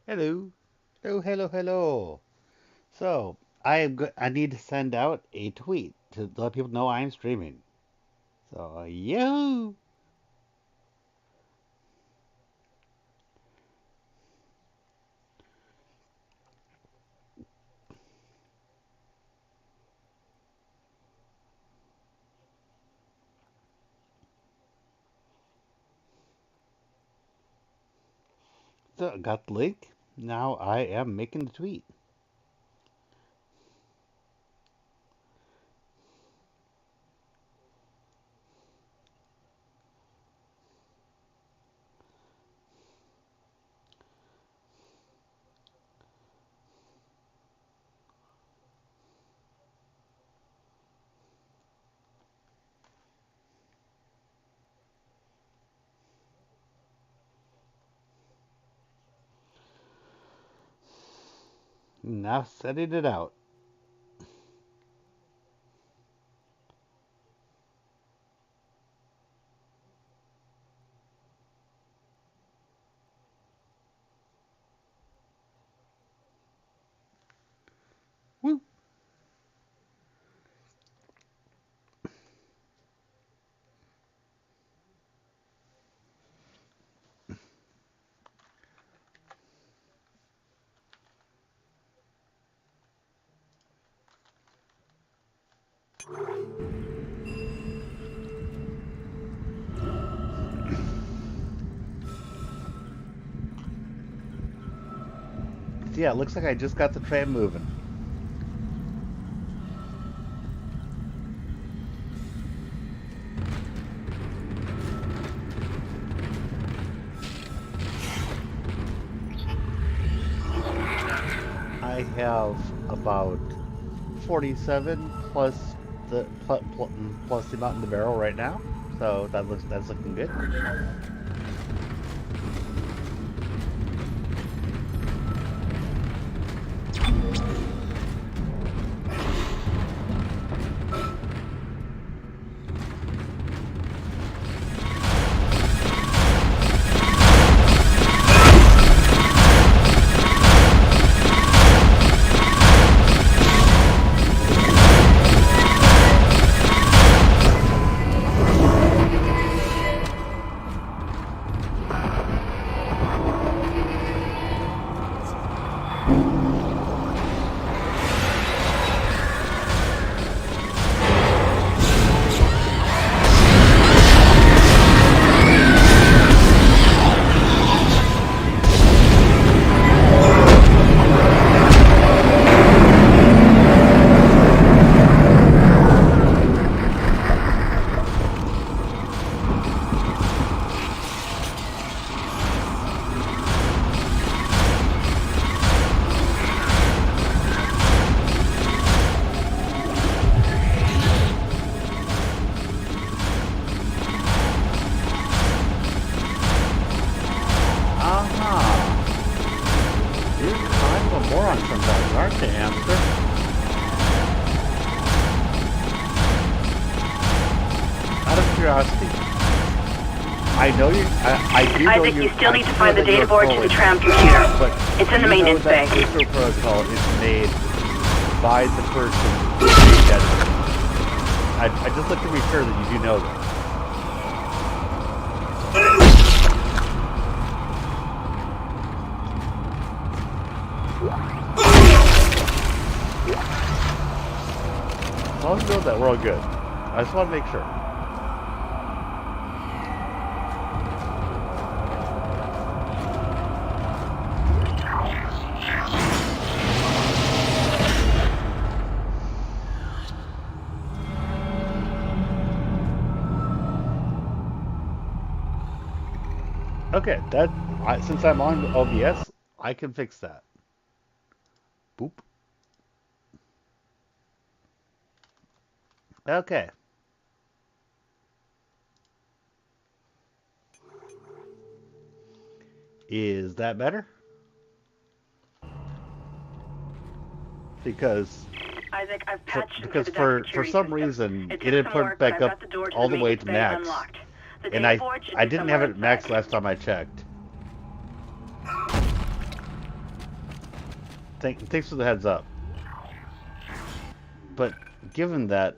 Hello. Hello, hello, hello. So, I need to send out a tweet to let people know I'm streaming. So, yahoo! So, I got the link. Now I am making the tweet. Now sending it out. Woo! So, yeah, it looks like I just got the tram moving. I have about 47 plus plus the amount in the barrel right now. So that's looking good. Moron sometimes, aren't they, hamster? Out of curiosity, I know you. I do know Isaac, you. you still I need to do find know the that data you're board to the trolling, tram computer. but It's in the you know maintenance that bay. intro protocol is made by the person who made that. I just like to be sure that you do know that. As long as you know that, we're all good. I just want to make sure. Okay, since I'm on OBS, I can fix that. Boop. Okay. Is that better? Because Isaac, I've patched into because the deck for security some system. reason It it took had some put work, but back I've up got the door to all the the way maintenance to bay max, unlocked. The and data board should I be didn't somewhere have in it the max back. last time I checked. Thanks for the heads up. But given that,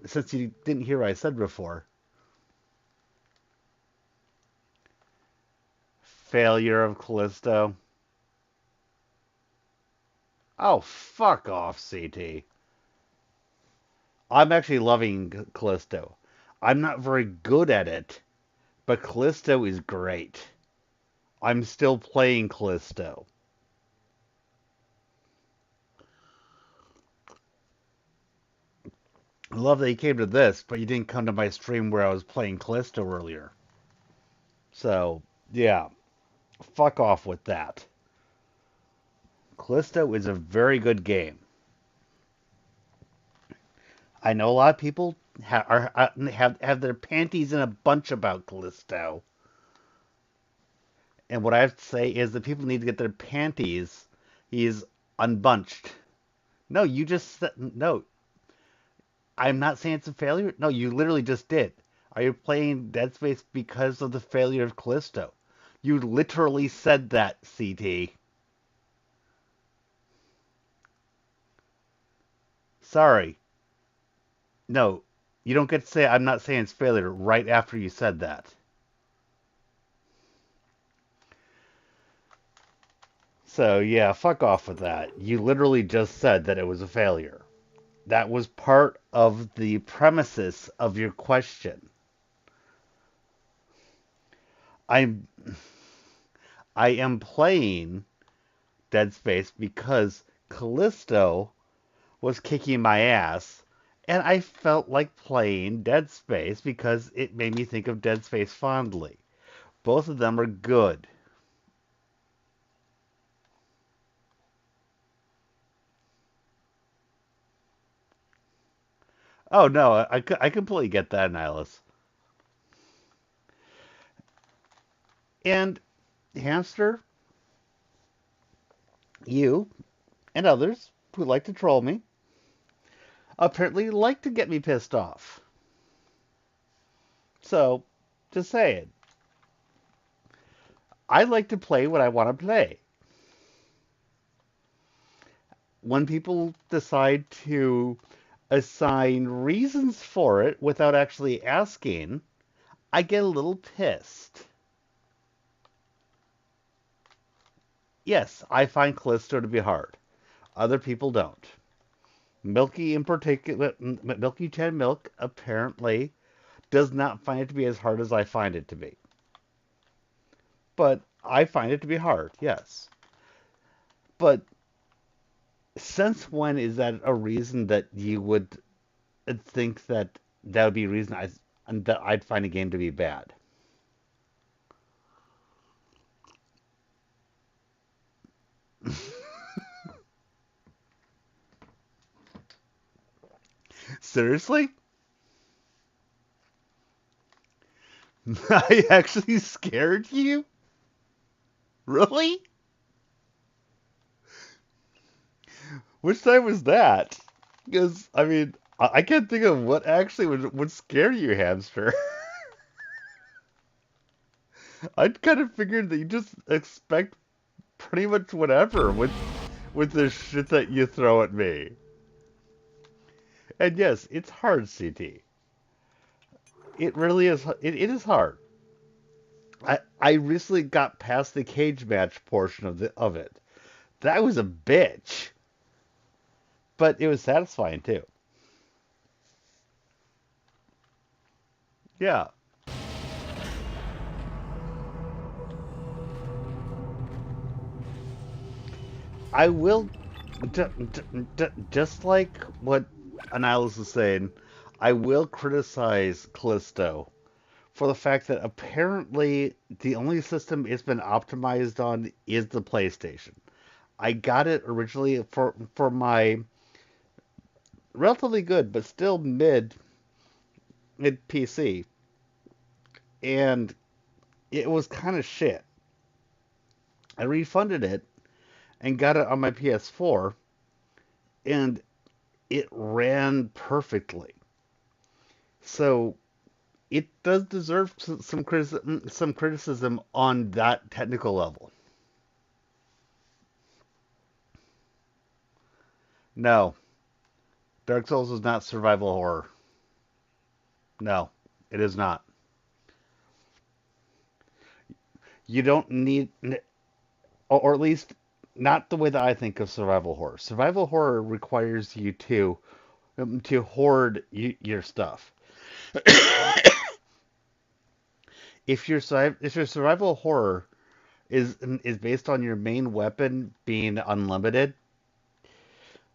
since you didn't hear what I said before, failure of Callisto. Oh, fuck off, CT. I'm actually loving Callisto. I'm not very good at it, but Callisto is great. I'm still playing Callisto. I love that you came to this, but you didn't come to my stream where I was playing Callisto earlier. So, yeah, fuck off with that. Callisto is a very good game. I know a lot of people have their panties in a bunch about Callisto, and what I have to say is that people need to get their panties is unbunched. No, you just no. I'm not saying it's a failure. No, you literally just did. Are you playing Dead Space because of the failure of Callisto? You literally said that, CT. Sorry. No, you don't get to say I'm not saying it's failure right after you said that. So, yeah, fuck off with that. You literally just said that it was a failure. That was part of the premises of your question. I'm I am playing Dead Space because Callisto was kicking my ass, and I felt like playing Dead Space because it made me think of Dead Space fondly. Both of them are good. Oh no, I completely get that, Nihilus. And Hamster, you and others who like to troll me apparently like to get me pissed off. So, just saying, I like to play what I want to play. When people decide to assign reasons for it without actually asking, I get a little pissed. Yes, I find Callisto to be hard. Other people don't. Milky in particular, Milky Chan Milk apparently does not find it to be as hard as I find it to be. But I find it to be hard, yes. But since when is that a reason that you would think that that would be a reason that I'd find a game to be bad? Seriously? I actually scared you? Really? Which time was that? Because, I mean, I can't think of what actually would scare you, hamster. I kind of figured that you just expect pretty much whatever with the shit that you throw at me. And yes, it's hard, CT. It really is. It is hard. I recently got past the cage match portion of it. That was a bitch, but it was satisfying too. Yeah, I will. Just like what Annihilus is saying, I will criticize Callisto for the fact that apparently the only system it's been optimized on is the PlayStation. I got it originally for my relatively good but still mid PC, and it was kind of shit. I refunded it and got it on my PS4, and it ran perfectly. So it does deserve some criticism on that technical level. No, Dark Souls is not survival horror. No, it is not. You don't need, or at least not the way that I think of survival horror. Survival horror requires you to hoard your stuff. If your survival horror is based on your main weapon being unlimited,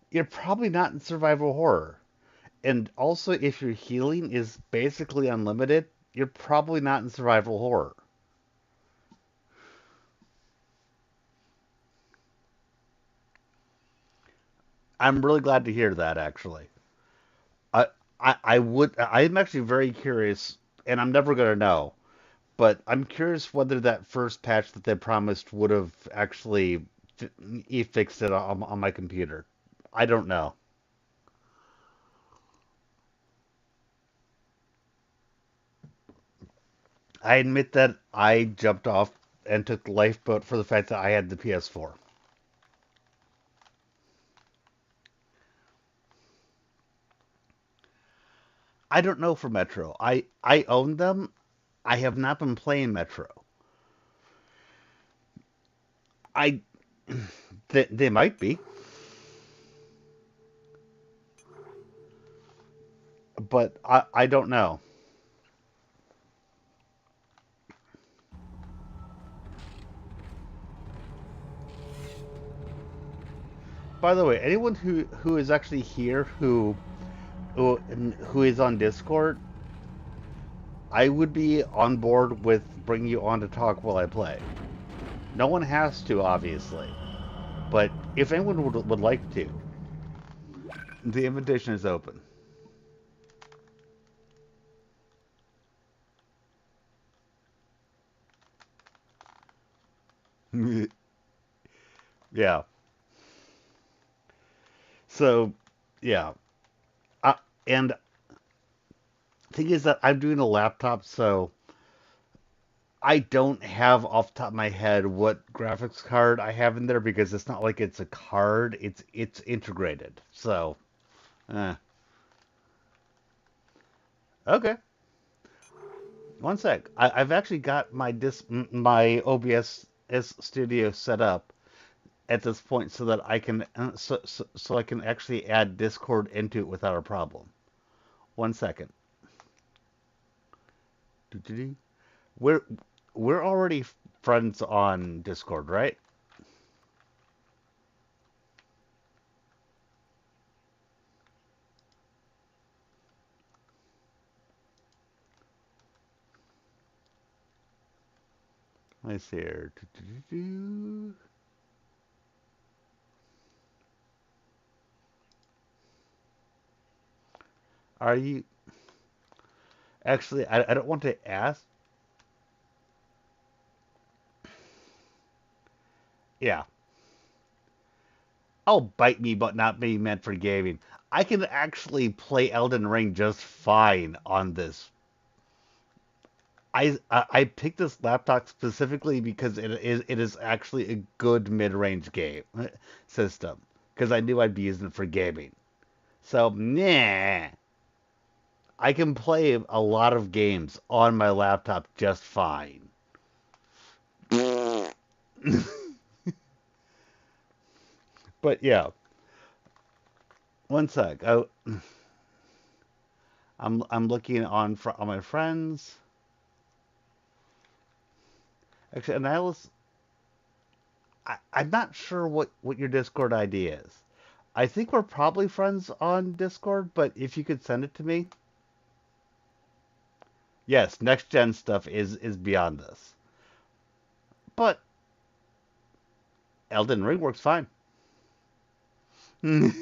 you're probably not in survival horror. And also, if your healing is basically unlimited, you're probably not in survival horror. I'm really glad to hear that, actually. I, I'm actually very curious, and I'm never going to know, but I'm curious whether that first patch that they promised would have actually fixed it on my computer. I don't know. I admit that I jumped off and took the lifeboat for the fact that I had the PS4. I don't know for Metro. I own them. I have not been playing Metro. I they might be, but I don't know. By the way, anyone who is actually here who is on Discord, I would be on board with bringing you on to talk while I play. No one has to, obviously, but if anyone would like to, the invitation is open. Yeah. So, yeah. I, and thing is that I'm doing a laptop, so I don't have off the top of my head what graphics card I have in there because it's not like it's a card; it's integrated. So, eh. Okay. One sec. I've actually got my OBS studio set up at this point so that I can so I can actually add Discord into it without a problem. One second. Doo-doo-doo. We're we're already friends on Discord, right? Let me see here. Doo-doo-doo-doo. Are you actually? I don't want to ask. Yeah. Oh, bite me, but not being meant for gaming. I can actually play Elden Ring just fine on this. I picked this laptop specifically because it is actually a good mid-range game system because I knew I'd be using it for gaming. So, nah, I can play a lot of games on my laptop just fine. But yeah, one sec. I'm looking on my friends. Actually, and I'm not sure what your Discord ID is. I think we're probably friends on Discord, but if you could send it to me. Yes, next gen stuff is beyond this. But Elden Ring works fine. I'm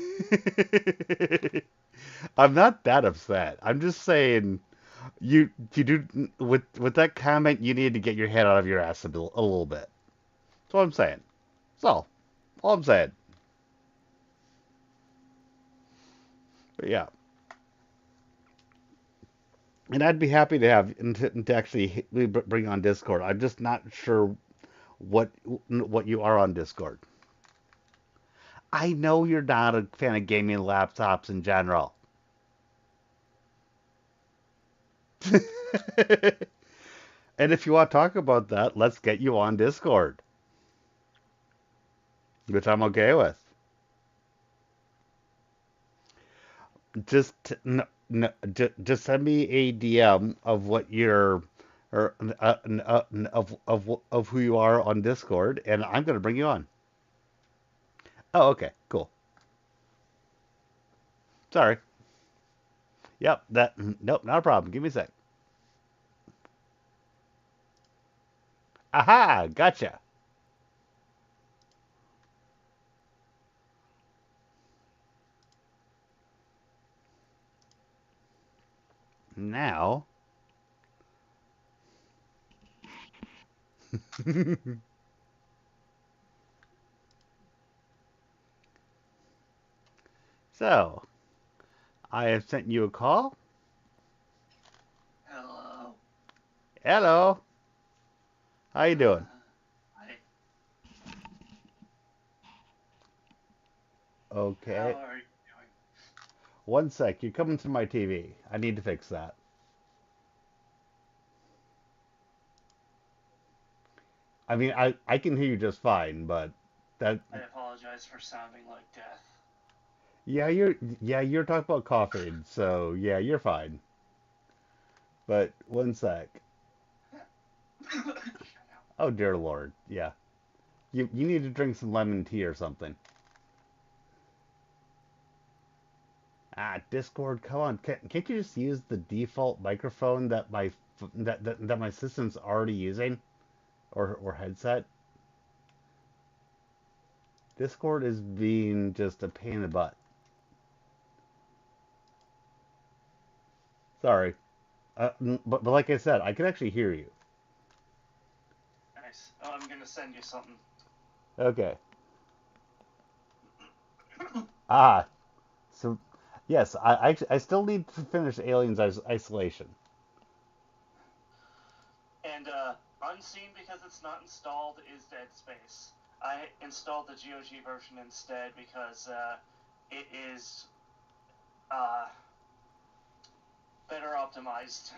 not that upset. I'm just saying you do with that comment you need to get your head out of your ass a little bit. That's all I'm saying. That's all I'm saying. But yeah. And I'd be happy to have to actually bring on Discord. I'm just not sure what what you are on Discord. I know you're not a fan of gaming laptops in general. And if you want to talk about that, let's get you on Discord, which I'm okay with. Just send me a DM of what your or of who you are on Discord, and I'm gonna bring you on. Oh, okay, cool. Sorry. Yep, nope, not a problem. Give me a sec. Aha, gotcha. Now, so I have sent you a call. Hello. Hello, how you doing? Hi. Okay, How are you doing? one sec. You're coming through my TV. I need to fix that. I mean, I can hear you just fine, but that I apologize for sounding like death. yeah, you're talking about coughing, so yeah, you're fine. But one sec. Oh dear Lord, yeah. You need to drink some lemon tea or something. Ah, Discord, come on. Can't you just use the default microphone that that my system's already using or headset? Discord is being just a pain in the butt. Sorry. But like I said, I can actually hear you. Nice. Oh, I'm gonna send you something. Okay. Ah, so yes, I still need to finish Aliens Isolation. And unseen because it's not installed is Dead Space. I installed the GOG version instead because it is uh, better optimized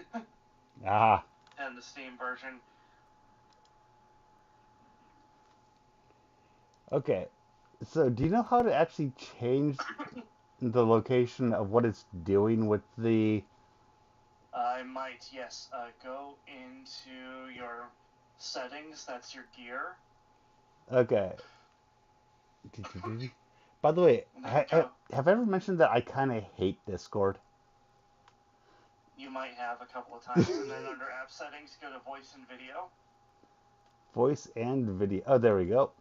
Ah, than the Steam version. okay. So do you know how to actually change the location of what it's doing with the? I might, yes. Go into your settings. That's your gear. Okay. By the way, And then go. have I ever mentioned that I kind of hate Discord? You might have a couple of times. And then under app settings, go to voice and video. Voice and video. Oh, there we go.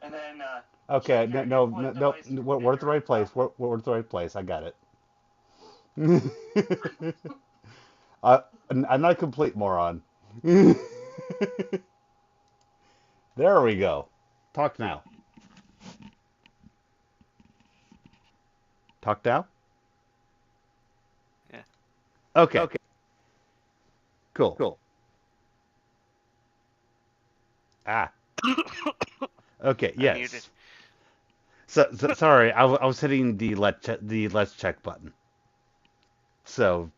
And then Okay, check no, your no, input no, no. device We're at the configure right place. info. We're at the right place. I got it. uh, I'm not a complete moron. There we go. Talk now. Talk now. Yeah. Okay. Okay. Cool. Cool. Ah. Okay. I'm muted. Yes. So sorry. I was hitting the let's check button. So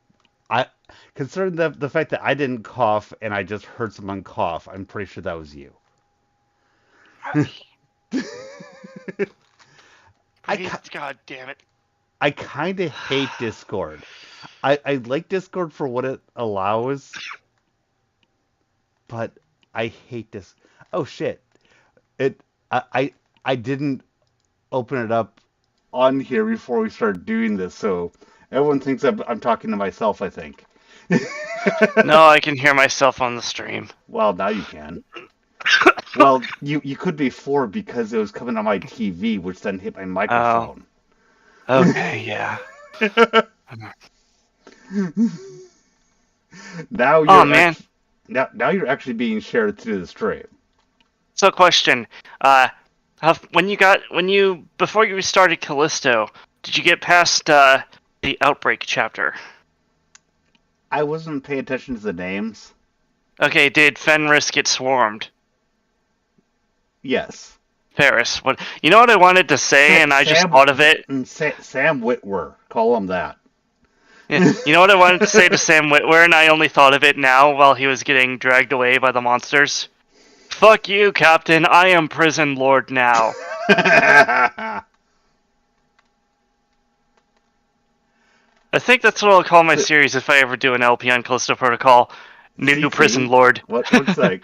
I considering the fact that I didn't cough and I just heard someone cough, I'm pretty sure that was you. I Please, God damn it. I kind of hate Discord. I like Discord for what it allows, but I hate this. Oh shit! It I didn't open it up on here before we started doing this, so everyone thinks I'm talking to myself. I think. No, I can hear myself on the stream. Well, now you can. Well, you could be four because it was coming on my TV, which then hit my Oh, microphone. okay, yeah. Now Oh you're man. actually now you're actually being shared through the stream. So, question. When you before you started Callisto, did you get past the outbreak chapter? I wasn't paying attention to the names. Okay, did Fenris get swarmed? Yes. Ferris. What? You know what I wanted to say, and I just thought of it. Sam Witwer. Call him that. Yeah. You know what I wanted to say to Sam Witwer, and I only thought of it now while he was getting dragged away by the monsters. Fuck you, Captain. I am Prison Lord now. I think that's what I'll call my series if I ever do an LP on Callisto Protocol. New CT? Prison Lord. One sec.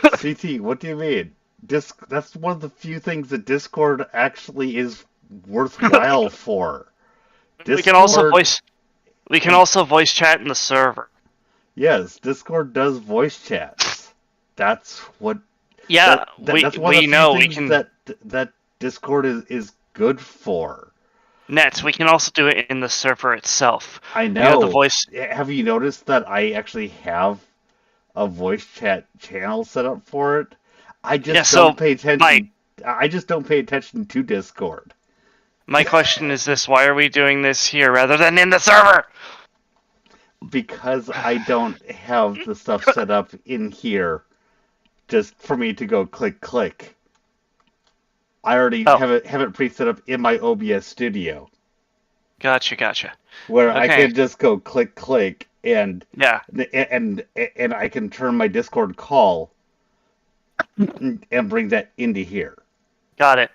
CT, what do you mean? That's one of the few things that Discord actually is worthwhile for. Discord, we can also voice chat in the server. Yes, Discord does voice chats. That's what. Yeah, that's one of the few things that Discord is good for. Nets, we can also do it in the server itself. I know. The voice. Have you noticed that I actually have a voice chat channel set up for it? I just don't pay attention. I just don't pay attention to Discord. My question is this: why are we doing this here rather than in the server? Because I don't have the stuff set up in here just for me to go click. I already have it pre-set up in my OBS studio. Gotcha. Where I can just go click and and I can turn my Discord call and bring that into here. Got it.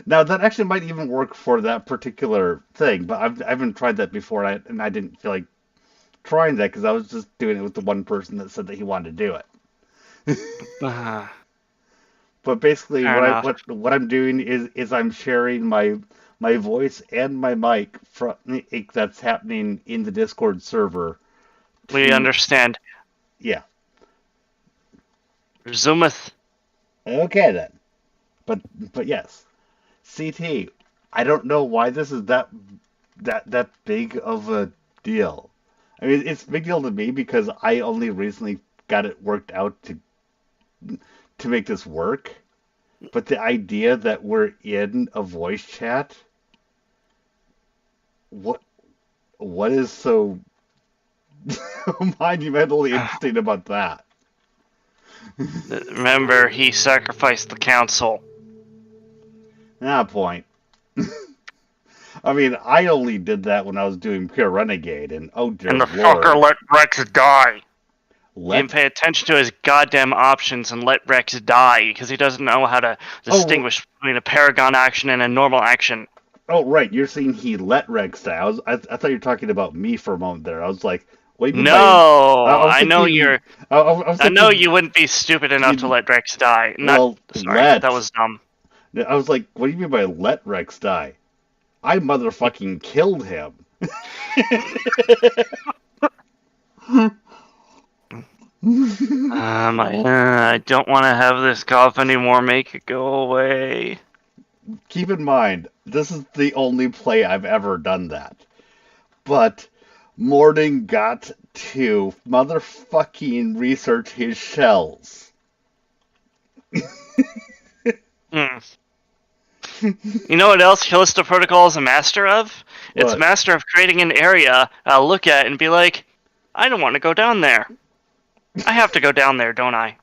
Now that actually might even work for that particular thing, but I haven't tried that before, and I didn't feel like trying that because I was just doing it with the one person that said that he wanted to do it. But basically, what I'm doing is I'm sharing my voice and my mic from that's happening in the Discord server. We understand. Yeah. Resumeth. Okay then. But yes. CT, I don't know why this is that big of a deal. I mean, it's a big deal to me because I only recently got it worked out to make this work. But the idea that we're in a voice chat, what is so monumentally interesting about that? Remember, he sacrificed the council. Point. I mean, I only did that when I was doing Pure Renegade, and oh dear Lord. And the fucker let Rex die. He didn't pay attention to his goddamn options and let Rex die because he doesn't know how to distinguish between a Paragon action and a normal action. Oh, right. You're saying he let Rex die. I thought you were talking about me for a moment there. I was like, what do you mean I know you're... I know you wouldn't be stupid enough to let Rex die. Sorry, that was dumb. I was like, what do you mean by let Rex die? I motherfucking killed him. I don't want to have this cough anymore. Make it go away. Keep in mind, this is the only play I've ever done that. But Morden got to motherfucking research his shells. You know what else Callisto Protocol is a master of? It's a master of creating an area I'll look at and be like, I don't want to go down there. I have to go down there, don't I?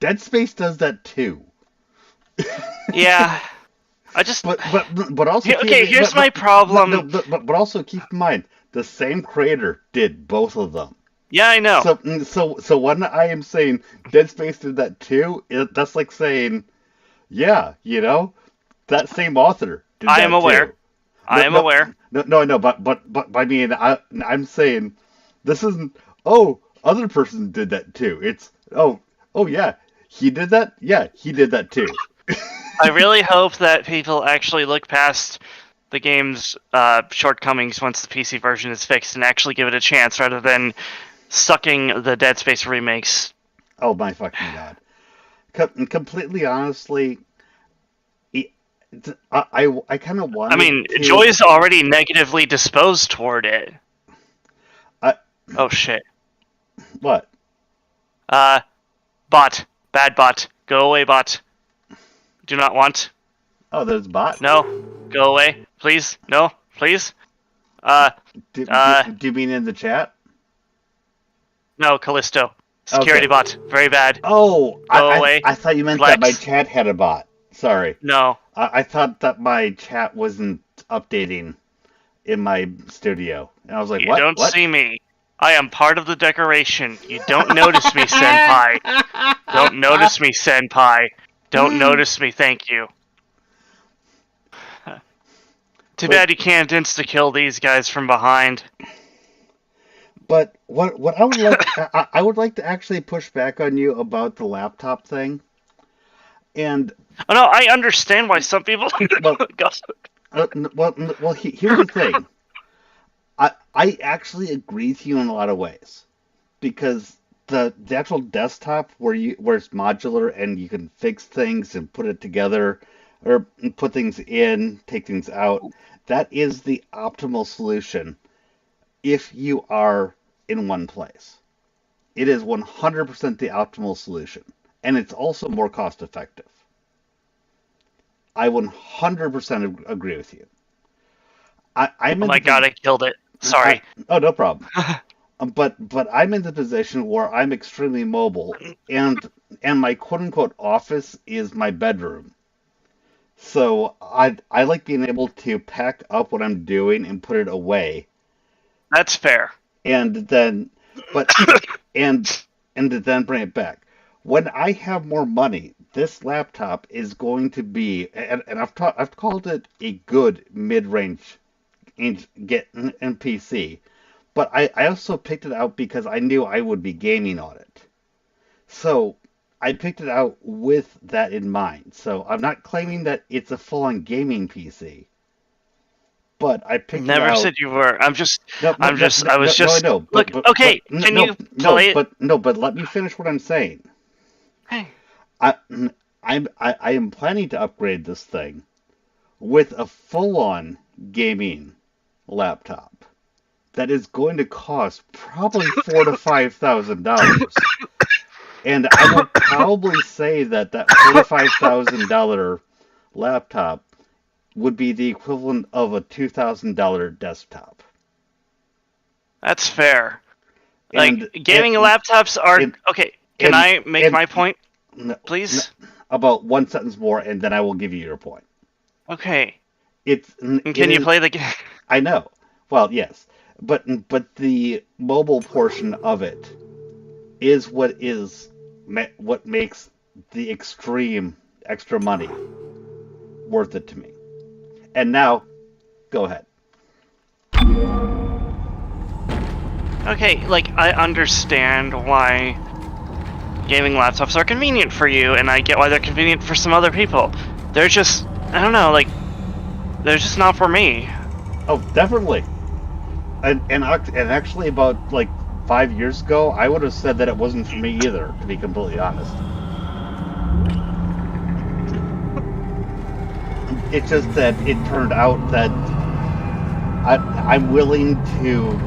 Dead Space does that too. Yeah. I just... But also... here's my problem. But also keep in mind, the same creator did both of them. Yeah, I know. So when I am saying Dead Space did that too, that's like saying, yeah, you know, that same author did that too. I am aware. No, but I mean, I'm saying this isn't, other person did that too. It's, yeah, he did that? Yeah, he did that too. I really hope that people actually look past the game's shortcomings once the PC version is fixed and actually give it a chance rather than sucking the Dead Space remakes. Oh my fucking god. Completely honestly, I kind of want. I mean, Joy's already negatively disposed toward it. Oh shit. What? Bot. Bad bot. Go away, bot. Do not want. Oh, there's bot? No. Go away. Please. No. Please. Do you mean in the chat? No, Callisto. Security bot. Very bad. Oh, Go away. I thought you meant Flex. that my chat had a bot. Sorry. No. I thought that my chat wasn't updating in my studio. And I was like, You what? don't What? see me. I am part of the decoration. You don't notice me, senpai. Don't notice me, senpai. Don't notice me, thank you. Too bad you can't insta-kill these guys from behind. But what I would like I would like to actually push back on you about the laptop thing. And Oh no, I understand why some people well, gossip. here's the thing. I actually agree with you in a lot of ways because the actual desktop where it's modular and you can fix things and put it together or put things in, take things out, that is the optimal solution if you are in one place. It is 100% the optimal solution, and it's also more cost effective. I 100% agree with you. I'm Oh in my god, I killed it. Sorry. oh, no problem. But I'm in the position where I'm extremely mobile, and my quote unquote office is my bedroom. So I like being able to pack up what I'm doing and put it away, That's fair. and then but and to then bring it back. When I have more money, this laptop is going to be, and I've called it a good mid-range get in PC. But I also picked it out because I knew I would be gaming on it. So I picked it out with that in mind. So I'm not claiming that it's a full-on gaming PC, but I picked it Never out. said you were. I was No, I just. know. Look, okay, can you play it? But let me finish what I'm saying. Hey. I am planning to upgrade this thing with a full-on gaming laptop that is going to cost probably $4,000 to $5,000, and I will probably say that $4,000 to $5,000 laptop would be the equivalent of a $2,000 desktop. That's fair. Like, And gaming laptops are... Okay, can I make my point, please? About one sentence more, and then I will give you your point. Okay. Can you play the game? I know. Well, yes. But the mobile portion of it is what makes the extreme extra money worth it to me. And now, go ahead. Okay, like, I understand why gaming laptops are convenient for you, and I get why they're convenient for some other people. They're just, I don't know, like, they're just not for me. Oh, definitely. And actually, about like 5 years ago, I would have said that it wasn't for me either, to be completely honest. It's just that it turned out that I'm willing to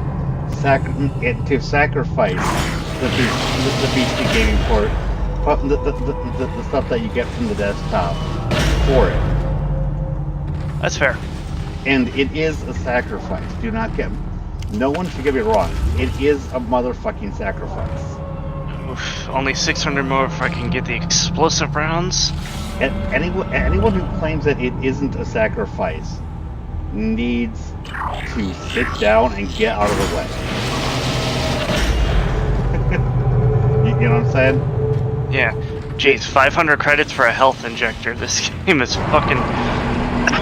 sacrifice the PC gaming port, the stuff that you get from the desktop for it. That's fair. And it is a sacrifice. No one should get me wrong. It is a motherfucking sacrifice. Oof, only 600 more if I can get the explosive rounds. And anyone who claims that it isn't a sacrifice needs to sit down and get out of the way. you know what I'm saying? Yeah. Jeez, 500 credits for a health injector. This game is fucking...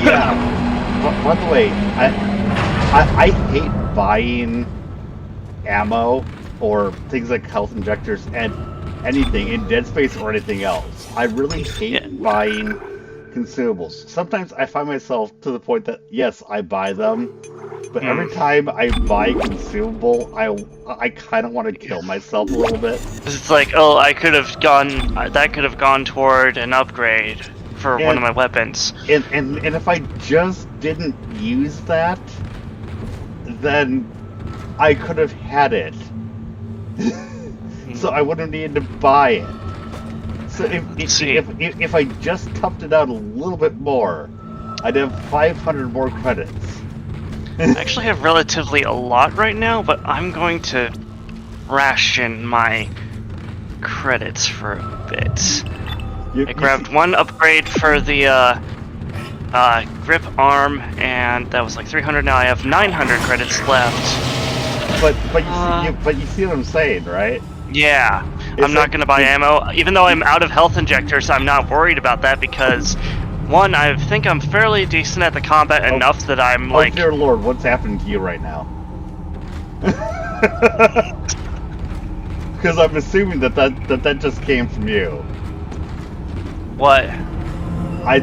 Yeah. By the way, I hate buying ammo or things like health injectors and anything in Dead Space or anything else. I really hate buying consumables. Sometimes I find myself to the point that, yes, I buy them, but every time I buy a consumable, I kind of want to kill myself a little bit. It's like, oh, that could have gone toward an upgrade for one of my weapons. And if I just didn't use that, then I could have had it. So I wouldn't need to buy it. So if I just toughed it out a little bit more, I'd have 500 more credits. I actually have relatively a lot right now, but I'm going to ration my credits for a bit. You I grabbed one upgrade for the grip arm, and that was like 300. Now I have 900 credits left. But you see what I'm saying, right? Yeah, It's I'm not like- gonna buy ammo, even though I'm out of health injectors. I'm not worried about that because, one, I think I'm fairly decent at the combat enough that I'm Oh like, dear Lord, what's happening to you right now? Because I'm assuming that just came from you. what? I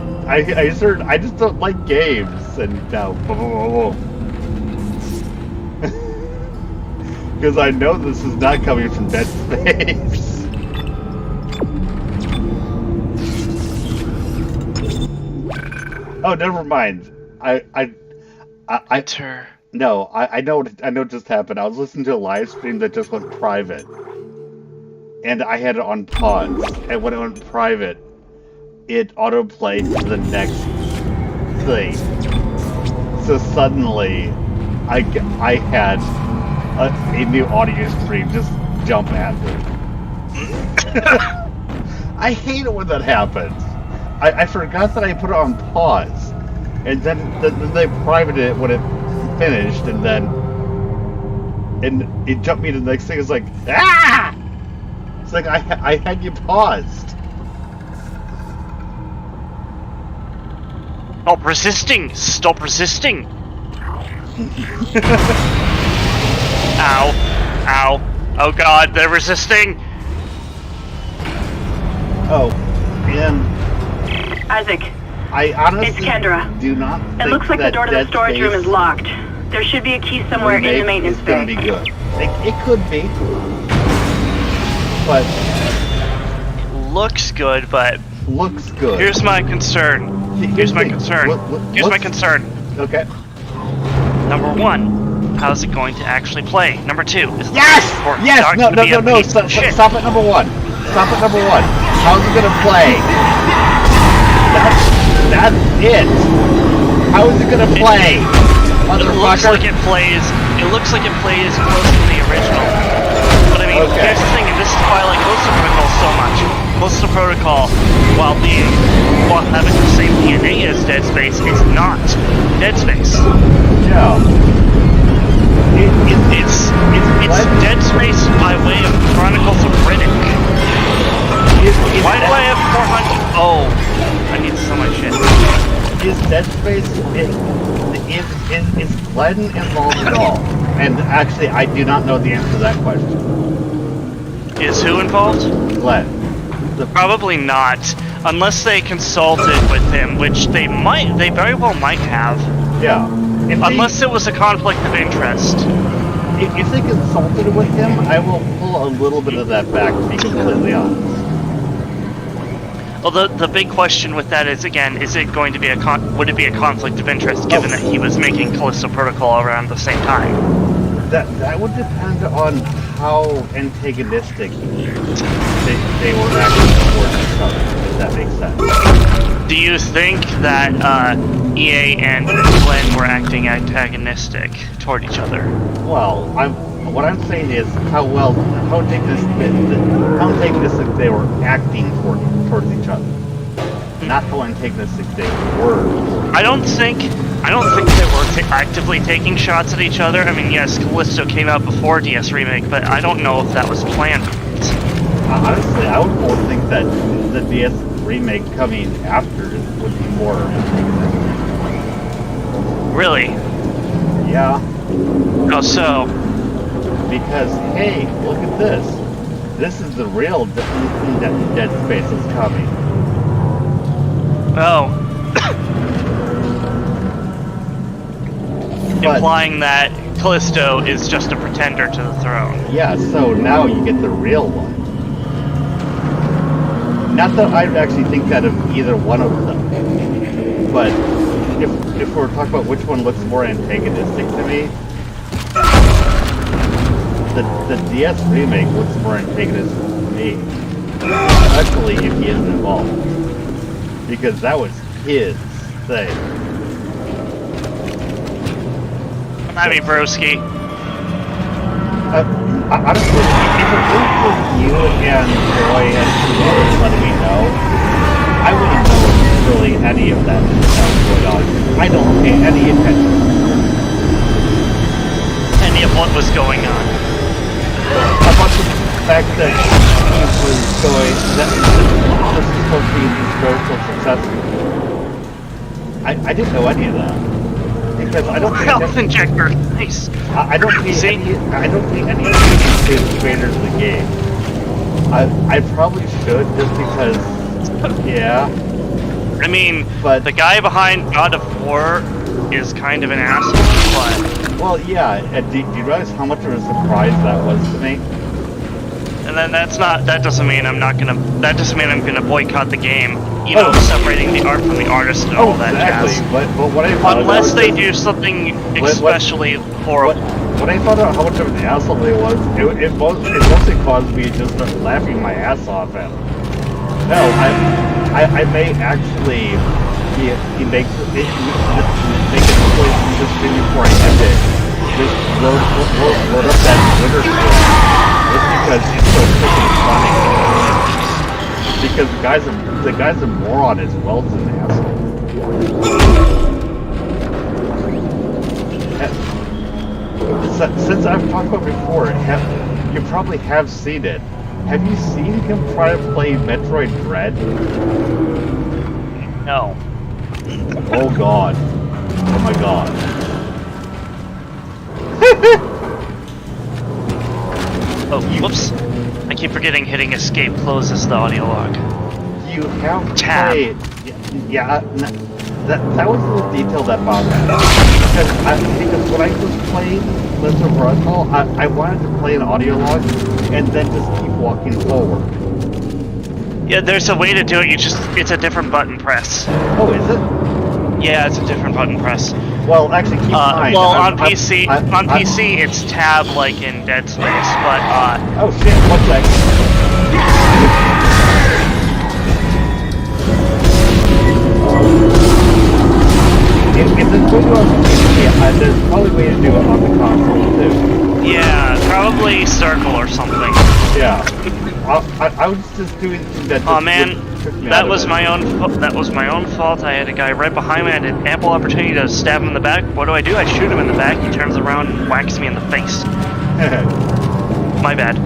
just don't like games and now. Because I know this is not coming from Dead Space. Oh, never mind. Enter. No, I know what just happened. I was listening to a live stream that just went private, and I had it on pause. And when it went private, it auto-played to the next thing. So suddenly, I had a new audio stream just jump at me. I hate it when that happens. I forgot that I put it on pause, and then they privated it when it finished, and it jumped me to the next thing. It's like, ah! It's like I had you paused. Stop resisting! Stop resisting! Ow. Ow. Oh god, they're resisting! Oh, and Isaac, I honestly it's Kendra. do not think It looks like the that door to the Dead storage room Space is locked. There should be a key somewhere in the remake maintenance is gonna bay. be good. It could be, but Looks good, but looks good. here's my concern. Here's my concern. Here's my concern. Okay. Number one, how's it going to actually play? Number two, is the Yes! port Yes! dock No, gonna no, be no, a no! piece of shit? Stop at number one. Stop at number one. How's it gonna play? That's it. How is it gonna play? It looks Motherfucker. like it plays. It looks like it plays close to the original. But I mean, Okay. here's the thing, and this is why I like Callisto Protocol so much. Callisto Protocol, while having the same DNA as Dead Space, is not Dead Space. Yeah. It's what? Dead Space by way of Chronicles of Riddick. Why do I have 400? Oh, I need so much shit. Is Dead Space is Glenn involved at all? And actually, I do not know the answer to that question. Is who involved? Glenn. Probably not, unless they consulted with him, which they very well might have. Yeah. Unless it was a conflict of interest. If they consulted with him, I will pull a little bit of that back, to be completely honest. Well, the big question with that is, again, is it going to be would it be a conflict of interest given that he was making Callisto Protocol around the same time? That would depend on how antagonistic they were acting towards each other, if that makes sense. Do you think that EA and Glenn were acting antagonistic toward each other? Well, what I'm saying is how antagonistic they were acting towards each other, not how antagonistic they were. I don't think they were actively taking shots at each other. I mean, yes, Callisto came out before DS Remake, but I don't know if that was planned. Honestly, I would more think that the DS Remake coming after would be more antagonistic. Really? Yeah. How so? Because, hey, look at this. This is the real Dead Space is coming. Oh. But- Implying that Callisto is just a pretender to the throne. Yeah, so now you get the real one. Not that I actually think that of either one of them, but if we're talking about which one looks more antagonistic to me, the DS remake looks more antagonistic to me, especially if he isn't involved, because that was his thing. I mean, broski. Honestly, weren't for you and Joy and two others letting me know, I wouldn't know really any of that was going on. I don't pay any attention. Any of what was going on. About the fact that he was going, that this is supposed to be an historical success. I didn't know any of that. Because I don't pay Health attention. injector, nice. I don't pay See? I don't pay any attention to the creators of the game. I probably should just because, yeah. I mean, But the guy behind God of War is kind of an asshole, but... well, yeah. And do you realize how much of a surprise that was to me? And then that doesn't mean I'm gonna boycott the game, you know, Oh. separating the art from the artist and all that exactly. jazz. But what I found Unless out they was do something what- especially horrible. when I found out how much of an asshole he was, it mostly caused me to just start laughing my ass off at him. No, I may actually he makes it make it point in this stream before I end it. Just load up that Twitter thread just because it's so freaking funny. Because the guy's a moron as well as an asshole. Since I've talked about before, you probably have seen it. Have you seen him try to play Metroid Dread? No. Oh god. Oh my god. Oh, whoops. I keep forgetting hitting escape closes the audio log. You have Tab. played. Yeah, that was a little detail that bothered me. Because when I was playing Blizzard Protocol, I wanted to play an audio log and then just keep walking forward. Yeah, there's a way to do it, it's a different button press. Oh, is it? Yeah, it's a different button press. Well, actually, keep in mind. Well, on PC, it's tab like in Dead Space, but oh shit! 1 sec. If this video on the PC, there's probably a way to do it on the console too. yeah, probably circle or something. Yeah. I was just doing that. Oh man, that was my own fault. I had a guy right behind me. I had an ample opportunity to stab him in the back. What do? I shoot him in the back. He turns around and whacks me in the face. My bad.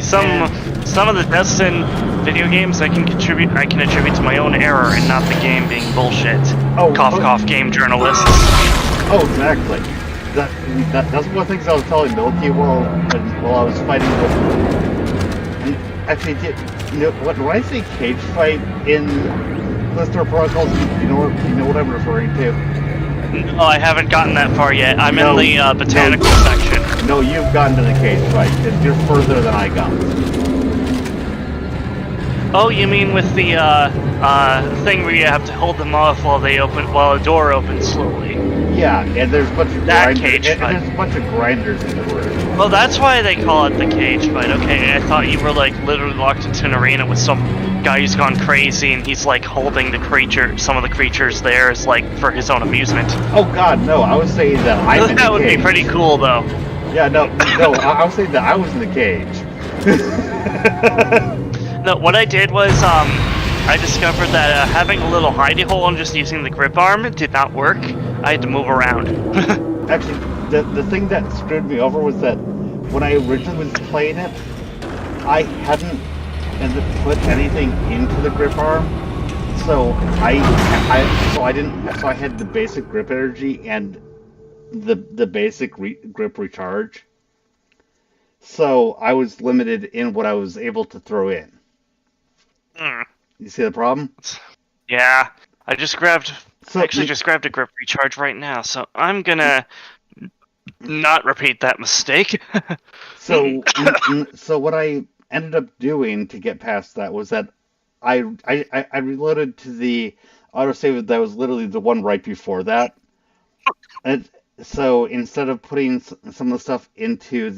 Some of the deaths in video games I can attribute to my own error and not the game being bullshit. Oh, Cough, game journalists. Oh, exactly. That's one of the things I was telling Milky while I was fighting with. Actually, when I say cage fight in Blizzard Protocols, you know what I'm referring to? Oh, I haven't gotten that far yet. I'm in the botanical section. No, you've gotten to the cage fight. You're further than I got. Oh, you mean with the thing where you have to hold them off while a door opens slowly? Yeah, and there's a bunch of That grinders. cage fight. And there's a bunch of grinders in the room. Well, that's why they call it the cage fight. Okay, I thought you were like literally locked into an arena with some guy who's gone crazy and he's like holding some of the creatures there as like for his own amusement. Oh God, no! I was saying that I'm in the cage. That would be pretty cool, though. Yeah, no. I was saying that I was in the cage. No, what I did was I discovered that having a little hidey hole and just using the grip arm did not work. I had to move around. Actually, the thing that screwed me over was that when I originally was playing it, I hadn't put anything into the grip arm, so I had the basic grip energy and the basic grip recharge. So I was limited in what I was able to throw in. You see the problem? Yeah, I just grabbed So just grabbed a grip recharge right now, so I'm gonna not repeat that mistake. So what I ended up doing to get past that was that I reloaded to the autosave that was literally the one right before that. And so instead of putting some of the stuff into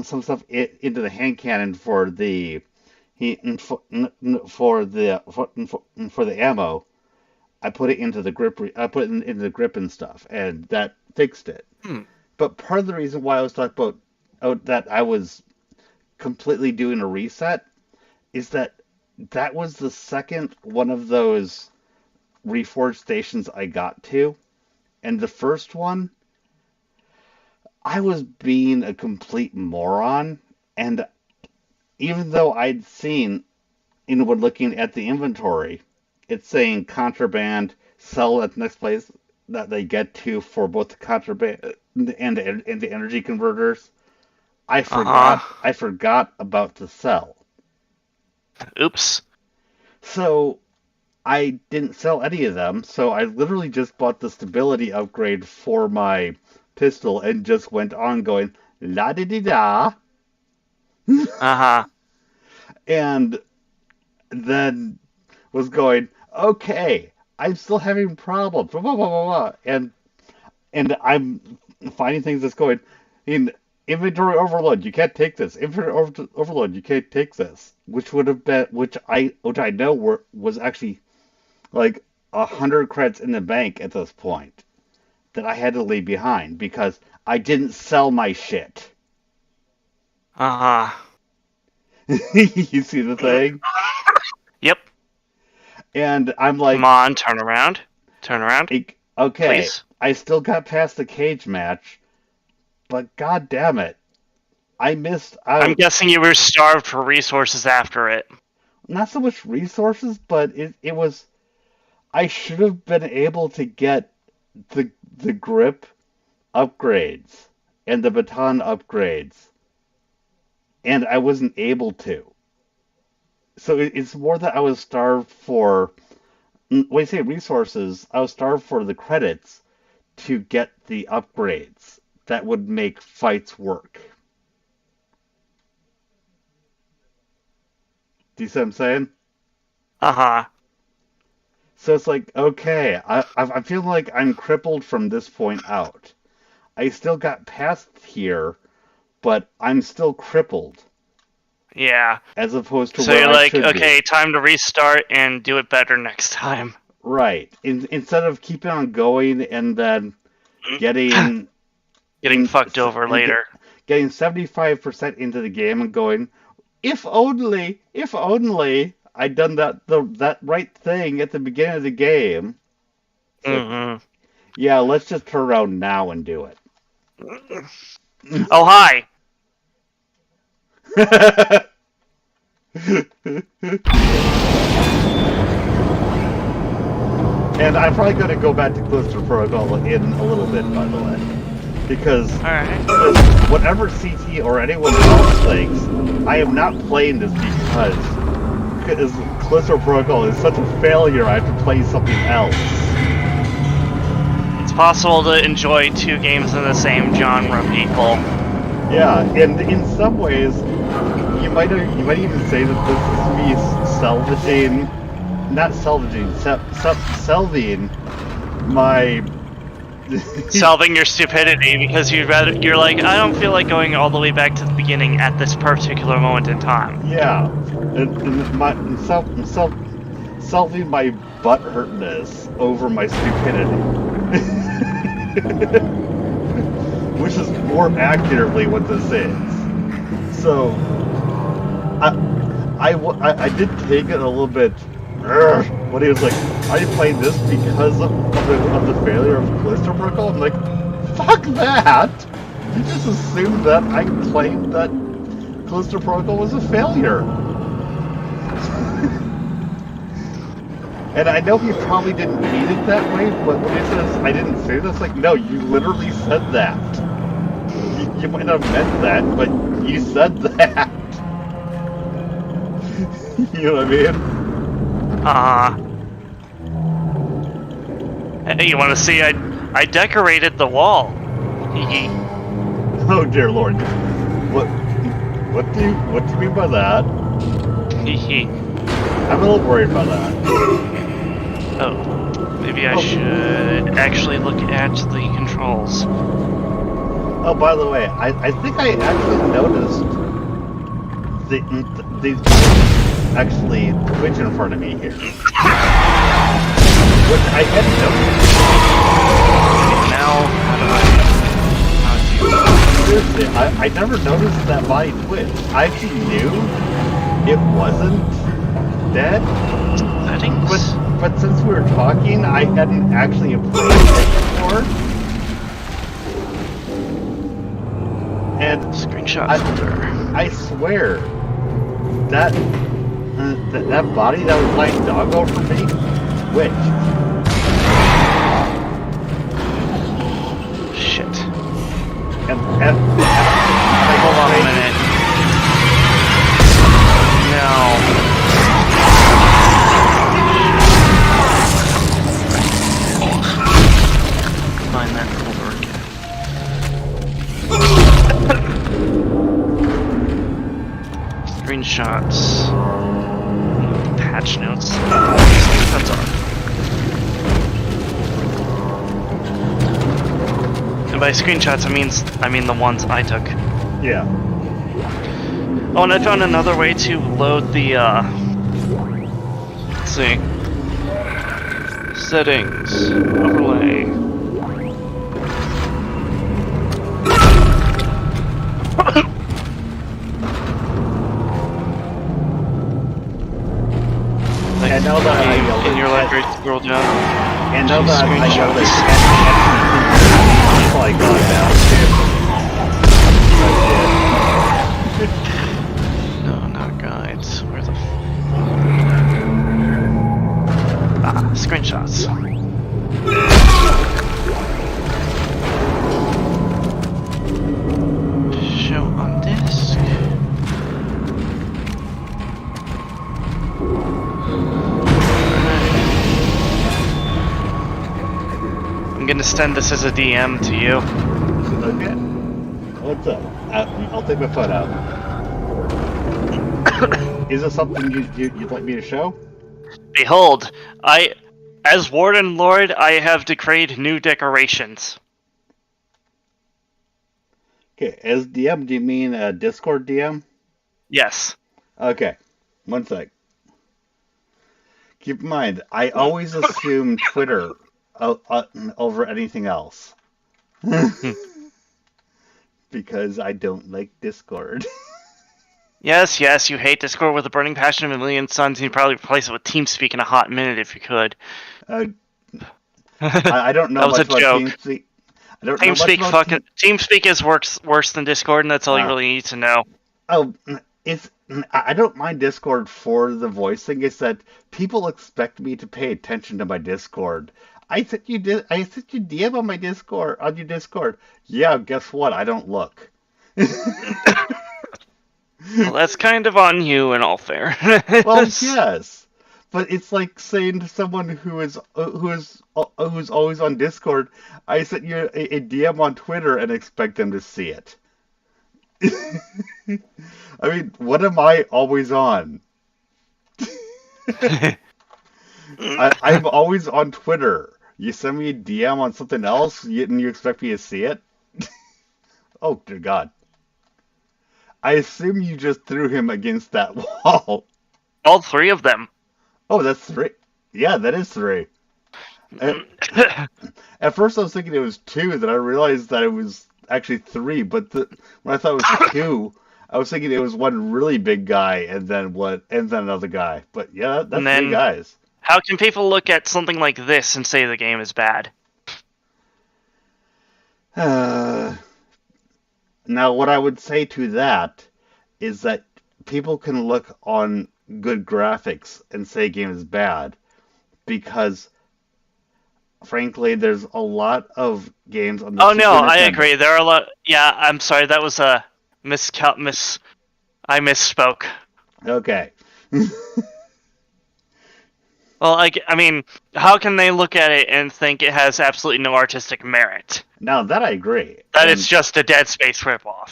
some stuff into the hand cannon for the ammo, I put it into the grip. I put it into the grip and stuff, and that fixed it. But part of the reason why I was talking about that I was completely doing a reset is that was the second one of those reforged stations I got to, and the first one I was being a complete moron, and even though I'd seen, when looking at the inventory, it's saying contraband, sell at the next place that they get to for both the contraband and the energy converters. Uh I forgot about the sell. huh. Oops. So I didn't sell any of them, so I literally just bought the stability upgrade for my pistol and just went on going la di di da, Uh huh. and then was going, okay, I'm still having problems, blah, blah, blah, blah, blah. And I'm finding things that's going in inventory overload. You can't take this. Inventory overload. You can't take this. Which would have been, which I know was actually like 100 credits in the bank at this point that I had to leave behind because I didn't sell my shit. Uh huh. You see the thing? Yep. And I'm Come like, on, turn around. Turn around, okay, please. I still got past the cage match, but god damn it, I missed I'm out. guessing you were starved for resources after it. Not so much resources, but it was. I should have been able to get the grip upgrades and the baton upgrades, and I wasn't able to. So it's more that I was starved for. When I say resources, I was starved for the credits to get the upgrades that would make fights work. Do you see what I'm saying? Uh huh. So it's like, okay, I feel like I'm crippled from this point out. I still got past here, but I'm still crippled, Yeah. as opposed to So where you're I like, should okay, be. time to restart and do it better next time. Right. Instead of keeping on going and then getting Getting in fucked over and later. getting 75% into the game and going, if only I'd done that right thing at the beginning of the game. It's like, Mm yeah, let's just turn around now and do it. hmm. Oh, hi. And I'm probably going to go back to Callisto Protocol in a little bit, by the way. Because Alright. whatever CT or anyone else thinks, I am not playing this because Callisto Protocol is such a failure, I have to play something else. It's possible to enjoy two games in the same genre, people. Yeah, and in some ways, you might even say that this is me salvaging, not salvaging, selving my. Solving your stupidity because you're like, I don't feel like going all the way back to the beginning at this particular moment in time. Yeah, and solving my butt hurtness over my stupidity, which is more accurately what this is. So, I did take it a little bit. When he was like, "Are you playing this because of the failure of Callisto Protocol?" I'm like, "Fuck that! You just assumed that I claimed that Callisto Protocol was a failure." And I know he probably didn't mean it that way, but when he says I didn't say this, like, no, you literally said that. You might not have meant that, but you said that. You know what I mean? Hey, you want to see? I decorated the wall. Hee Oh dear Lord. What do you mean by that? hee. Hee hee. I'm a little worried about that. Oh, maybe I should actually look at the controls. Oh, by the way, I think I actually noticed the actually Twitch in front of me here. Which I hadn't noticed. Now, how do I seriously, I never noticed that body twitch. I actually knew it wasn't dead, Settings? but since we were talking, I hadn't actually approached it before. And Screenshot folder. I swear that that body that was playing doggo for me twitched. Shit. And Hold on a minute. No. Find that folder again. Screenshots. Patch notes. That's all. And by screenshots, I mean the ones I took. yeah. Oh, and I found another way to load the, let's see. Settings. Overlay. And now that I yelled in your at- library, scroll down. And now that I yelled at I got down. No, not guides. Where the screenshots. Show on disk. I'm gonna send this as a DM to you. Okay. What's up? I'll take my phone out. Is this something you'd like me to show? Behold, as Warden Lord, I have decreed new decorations. Okay, as DM, do you mean Discord DM? Yes. Okay, one sec. Keep in mind, I always assume Twitter over anything else. Because I don't like Discord. Yes, you hate Discord with a burning passion of a million suns, and you'd probably replace it with TeamSpeak in a hot minute if you could. I don't know That was much a about joke. TeamSpeak. I don't know much about TeamSpeak is worse than Discord, and that's all you really need to know. Oh, I don't mind Discord for the voice thing. It's that people expect me to pay attention to my Discord. I sent you DM on my Discord on your Discord. Yeah, guess what? I don't look. Well, that's kind of on you, in all fair. Well, yes, but it's like saying to someone who's always on Discord, I sent you a DM on Twitter and expect them to see it. I mean, what am I always on? I'm always on Twitter. You send me a DM on something else, and you expect me to see it? Oh, dear God. I assume you just threw him against that wall. All three of them. Oh, that's 3. Yeah, that is 3. At first I was thinking it was 2, then I realized that it was actually 3, but when I thought it was 2, I was thinking it was one really big guy and then another guy. But yeah, that's 3 guys. How can people look at something like this and say the game is bad? Now, what I would say to that is that people can look on good graphics and say a game is bad because, frankly, there's a lot of games on the Oh Super no, I Nintendo. agree. There are a lot. Yeah, I'm sorry. That was a I misspoke. Okay. Well, I mean, how can they look at it and think it has absolutely no artistic merit? Now, that I agree. That it's just a Dead Space ripoff.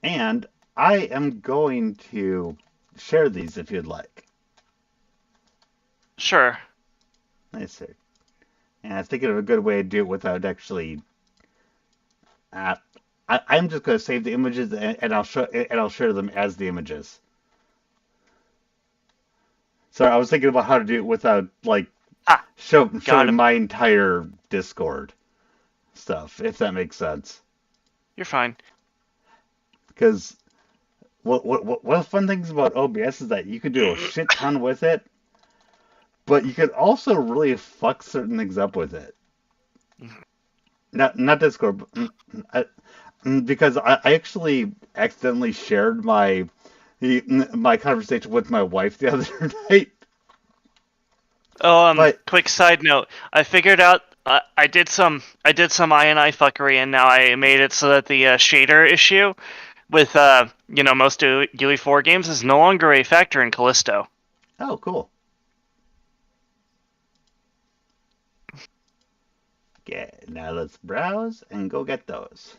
And I am going to share these if you'd like. Sure. Nice, sir. And I was thinking of a good way to do it without actually. I'm just going to save the images and I'll share them as the images. Sorry, I was thinking about how to do it without showing my entire Discord stuff, if that makes sense. You're fine. Because one of the fun things about OBS is that you could do a shit ton with it, but you could also really fuck certain things up with it. Not Discord, but, because I actually accidentally shared my conversation with my wife the other night. Oh, But quick side note. I figured out I did some INI fuckery, and now I made it so that the shader issue with most UE4 games is no longer a factor in Callisto. oh, cool. Okay, now let's browse and go get those.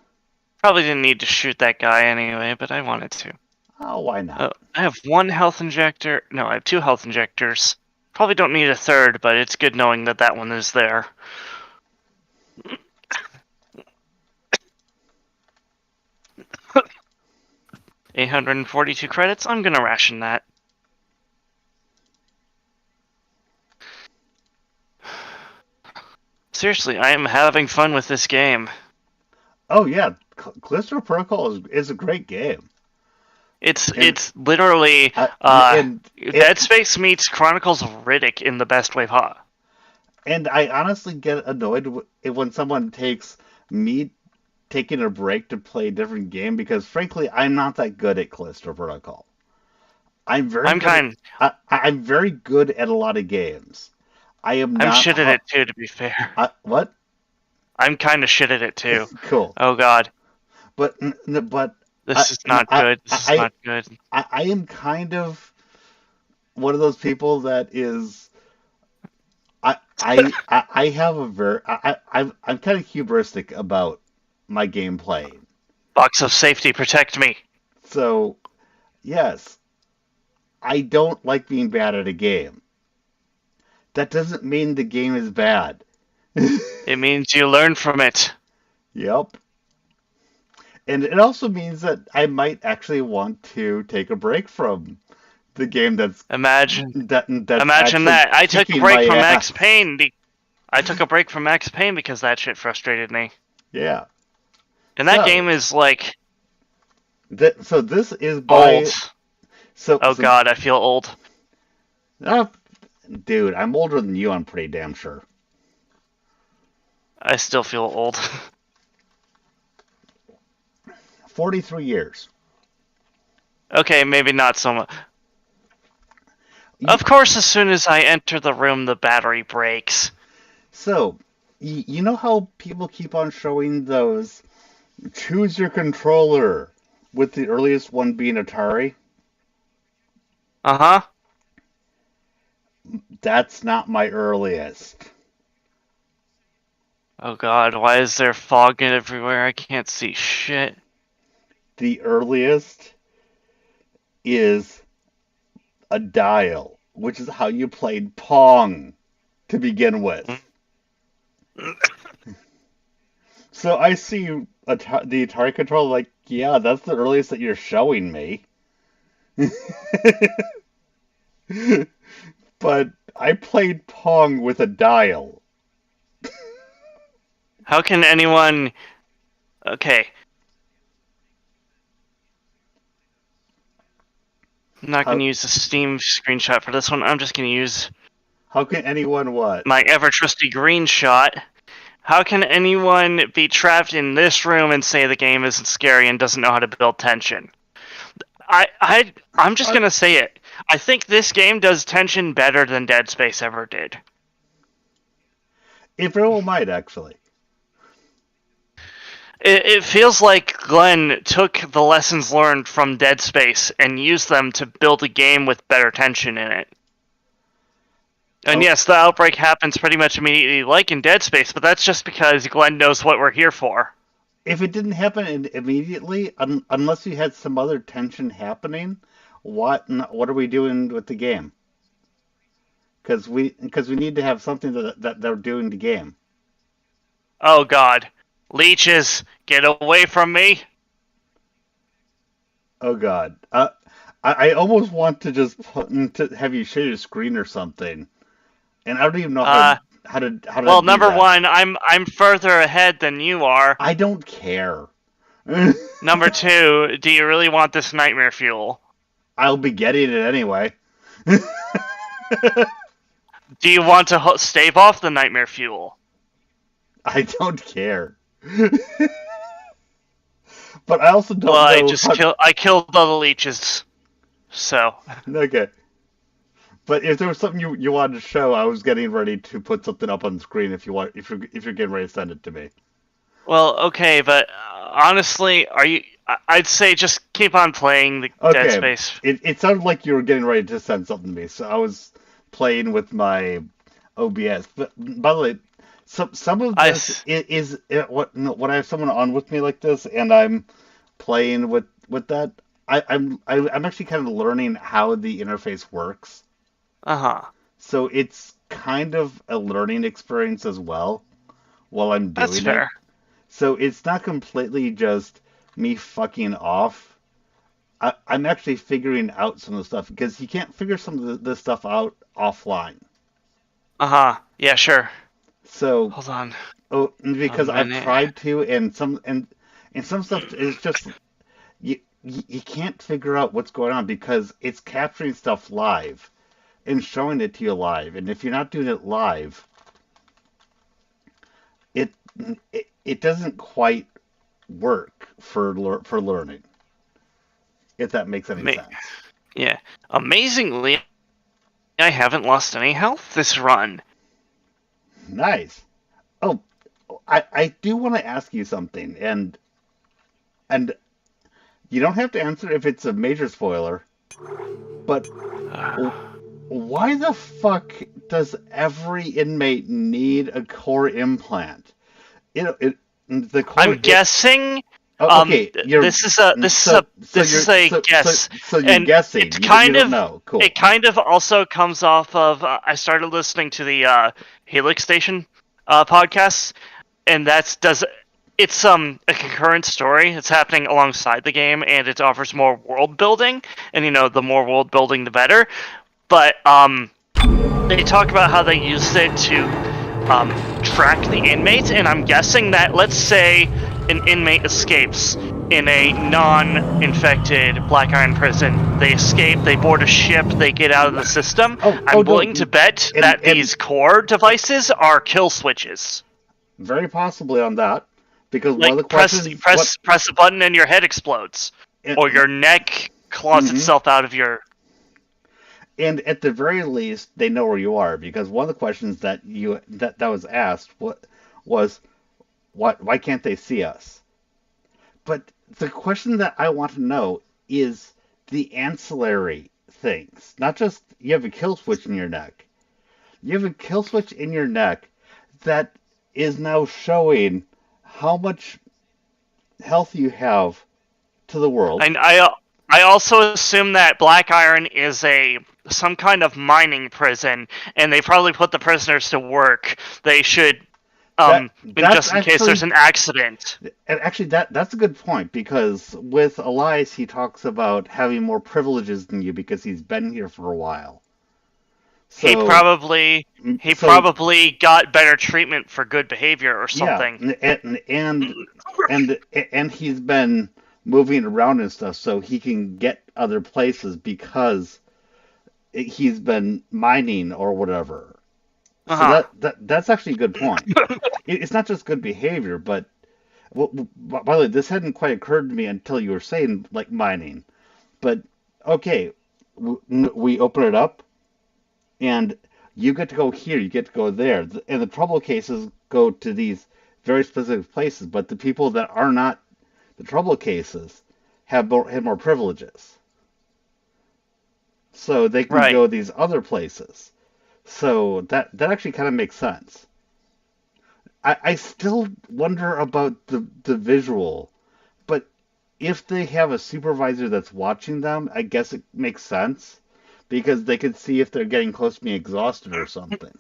Probably didn't need to shoot that guy anyway, but I wanted to. Oh, why not? I have one health injector. No, I have two health injectors. Probably don't need a third, but it's good knowing that that one is there. $842 credits. I'm gonna ration that. Seriously, I am having fun with this game. Oh yeah, Callisto Protocol is a great game. It's literally Dead Space meets Chronicles of Riddick in the best way possible. And I honestly get annoyed when someone takes me taking a break to play a different game because, frankly, I'm not that good at Callisto Protocol. I'm very good at a lot of games. I'm shit at it too, to be fair. What? I'm kind of shit at it too. Cool. Oh God. But this is not good. This is not good. I am kind of one of those people that is. I have a I'm kind of hubristic about my gameplay. Box of safety, protect me. So, yes, I don't like being bad at a game. That doesn't mean the game is bad. It means you learn from it. Yep. And it also means that I might actually want to take a break from the game that's imagine that I took a break from Max Payne. I took a break from Max Payne because that shit frustrated me. Yeah. And that game is like so this is by old. God, I feel old. Dude, I'm older than you, I'm pretty damn sure. I still feel old. 43 years. Okay, maybe not so much. Of course, as soon as I enter the room, the battery breaks. So, you know how people keep on showing those choose your controller, with the earliest one being Atari? Uh-huh. That's not my earliest. Oh God, why is there fog everywhere? I can't see shit. The earliest is a dial, which is how you played Pong to begin with. So I see the Atari controller like, yeah, that's the earliest that you're showing me. But I played Pong with a dial. How can anyone... Okay. I'm not going to use the Steam screenshot for this one. I'm just going to use... How can anyone what? My ever-trusty green shot. How can anyone be trapped in this room and say the game isn't scary and doesn't know how to build tension? I'm just going to say it. I think this game does tension better than Dead Space ever did. It very well might, actually. It feels like Glenn took the lessons learned from Dead Space and used them to build a game with better tension in it. And yes, the outbreak happens pretty much immediately like in Dead Space, but that's just because Glenn knows what we're here for. If it didn't happen immediately, unless you had some other tension happening, what are we doing with the game? Because we need to have something that they're doing the game. Oh God. Leeches, get away from me! Oh God, I almost want to just have you share your screen or something, and I don't even know how to. Well, number one, I'm further ahead than you are. I don't care. Number two, do you really want this nightmare fuel? I'll be getting it anyway. Do you want to stave off the nightmare fuel? I don't care. But I also Well, don't know how. I killed all the leeches. So, Okay. But if there was something you wanted to show, I was getting ready to put something up on the screen if you're getting ready to send it to me. well, okay, but honestly, I'd say just keep on playing the Dead Okay. Space. It sounded like you were getting ready to send something to me, so I was playing with my OBS. But by the way, some of this is what no, when I have someone on with me like this and I'm playing with that. I'm actually kind of learning how the interface works. Uh-huh. So it's kind of a learning experience as well while I'm That's doing it. fair. So it's not completely just me fucking off. I'm actually figuring out some of the stuff because you can't figure some of this stuff out offline. Uh-huh. Yeah, sure. So, Hold on. A because I've minute. tried to, and some stuff is just you can't figure out what's going on because it's capturing stuff live and showing it to you live. And if you're not doing it live, it it doesn't quite work for learning. If that makes any Ma- sense. yeah. Amazingly, I haven't lost any health this run. Nice. Oh, I do want to ask you something, and you don't have to answer if it's a major spoiler, but why the fuck does every inmate need a core implant? It the core I'm guessing. okay, you're This is a guess, so you're and guessing. You don't know. Cool. it kind of also comes off of. I started listening to the Helix Station podcast, and it's a concurrent story. It's happening alongside the game, and it offers more world building. And the more world building, the better. But they talk about how they used it to track the inmates, and I'm guessing that, let's say an inmate escapes in a non-infected Black Iron prison. They escape, they board a ship, they get out of the system. I'm No, willing to bet that and these core devices are kill switches. very possibly on that because one Like of the questions press a button and your head explodes, or and, your neck claws mhm. itself out of your. And at the very least, they know where you are because one of the questions that was asked was why can't they see us? But the question that I want to know is the ancillary things, not just you have a kill switch in your neck. You have a kill switch in your neck that is now showing how much health you have to the world. And I also assume that Black Iron is some kind of mining prison, and they probably put the prisoners to work. They should, That's just in case there's actually an accident. and actually that's a good point because with Elias he talks about having more privileges than you because he's been here for a while. He So probably he so probably got better treatment for good behavior or yeah, something. and he's been moving around and stuff so he can get other places because he's been mining or whatever. Uh So huh. that's actually a good point. It's not just good behavior, but well, by the way, this hadn't quite occurred to me until you were saying like mining. But okay, we open it up, and you get to go here, you get to go there, and the trouble cases go to these very specific places. But the people that are not the trouble cases have more privileges, so they can Right. go these other places. So that actually kind of makes sense. I still wonder about the visual, but if they have a supervisor that's watching them, I guess it makes sense because they could see if they're getting close to being exhausted or something.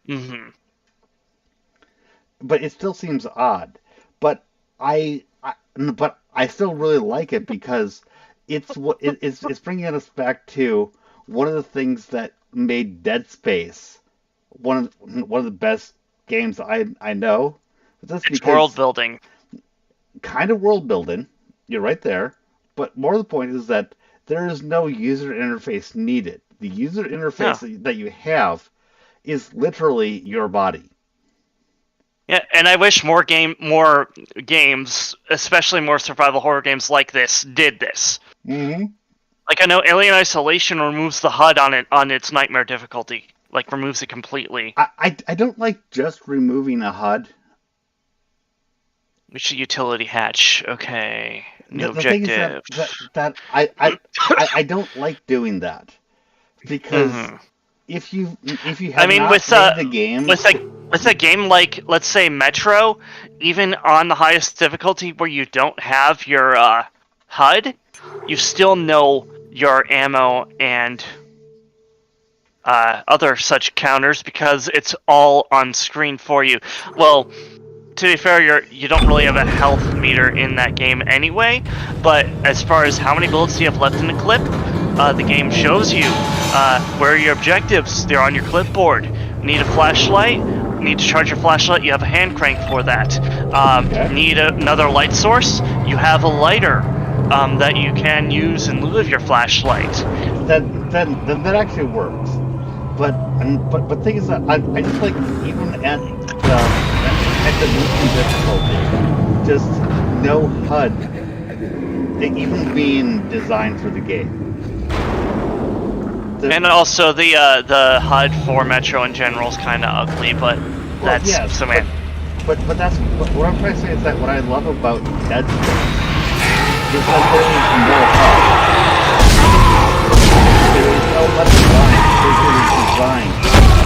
Mm-hmm. But it still seems odd. But but I still really like it because it's bringing us back to one of the things that made Dead Space one of the best games I know. But that's It's world because building. kind of world building. You're right there. But more the point is that there is no user interface needed. The user No. interface that you have is literally your body. Yeah, and I wish more games, especially more survival horror games like this, did this. Mm-hmm. Like I know Alien Isolation removes the HUD on its nightmare difficulty, like removes it completely. I don't like just removing a HUD. Which utility hatch? Okay, new The thing is objective. that I don't like doing that because hmm if you I have mean, not played the game, with a game like, let's say, Metro, even on the highest difficulty where you don't have your HUD, you still know your ammo and other such counters because it's all on screen for you. Well, to be fair, you don't really have a health meter in that game anyway, but as far as how many bullets do you have left in the clip, the game shows you where are your objectives. They're on your clipboard. Need a flashlight? Need to charge your flashlight? You have a hand crank for that. okay, Need another light source? You have a lighter that you can use in lieu of your flashlight. then that actually works. But thing is that I just like even at the medium difficulty, just no HUD, even being designed for the game. And also the HUD for Metro in general is kind of ugly, but Well, that's yes, semantic. but that's what I'm trying to say is that what I love about Dead Space is that there is no HUD. There is no HUD design. It is designed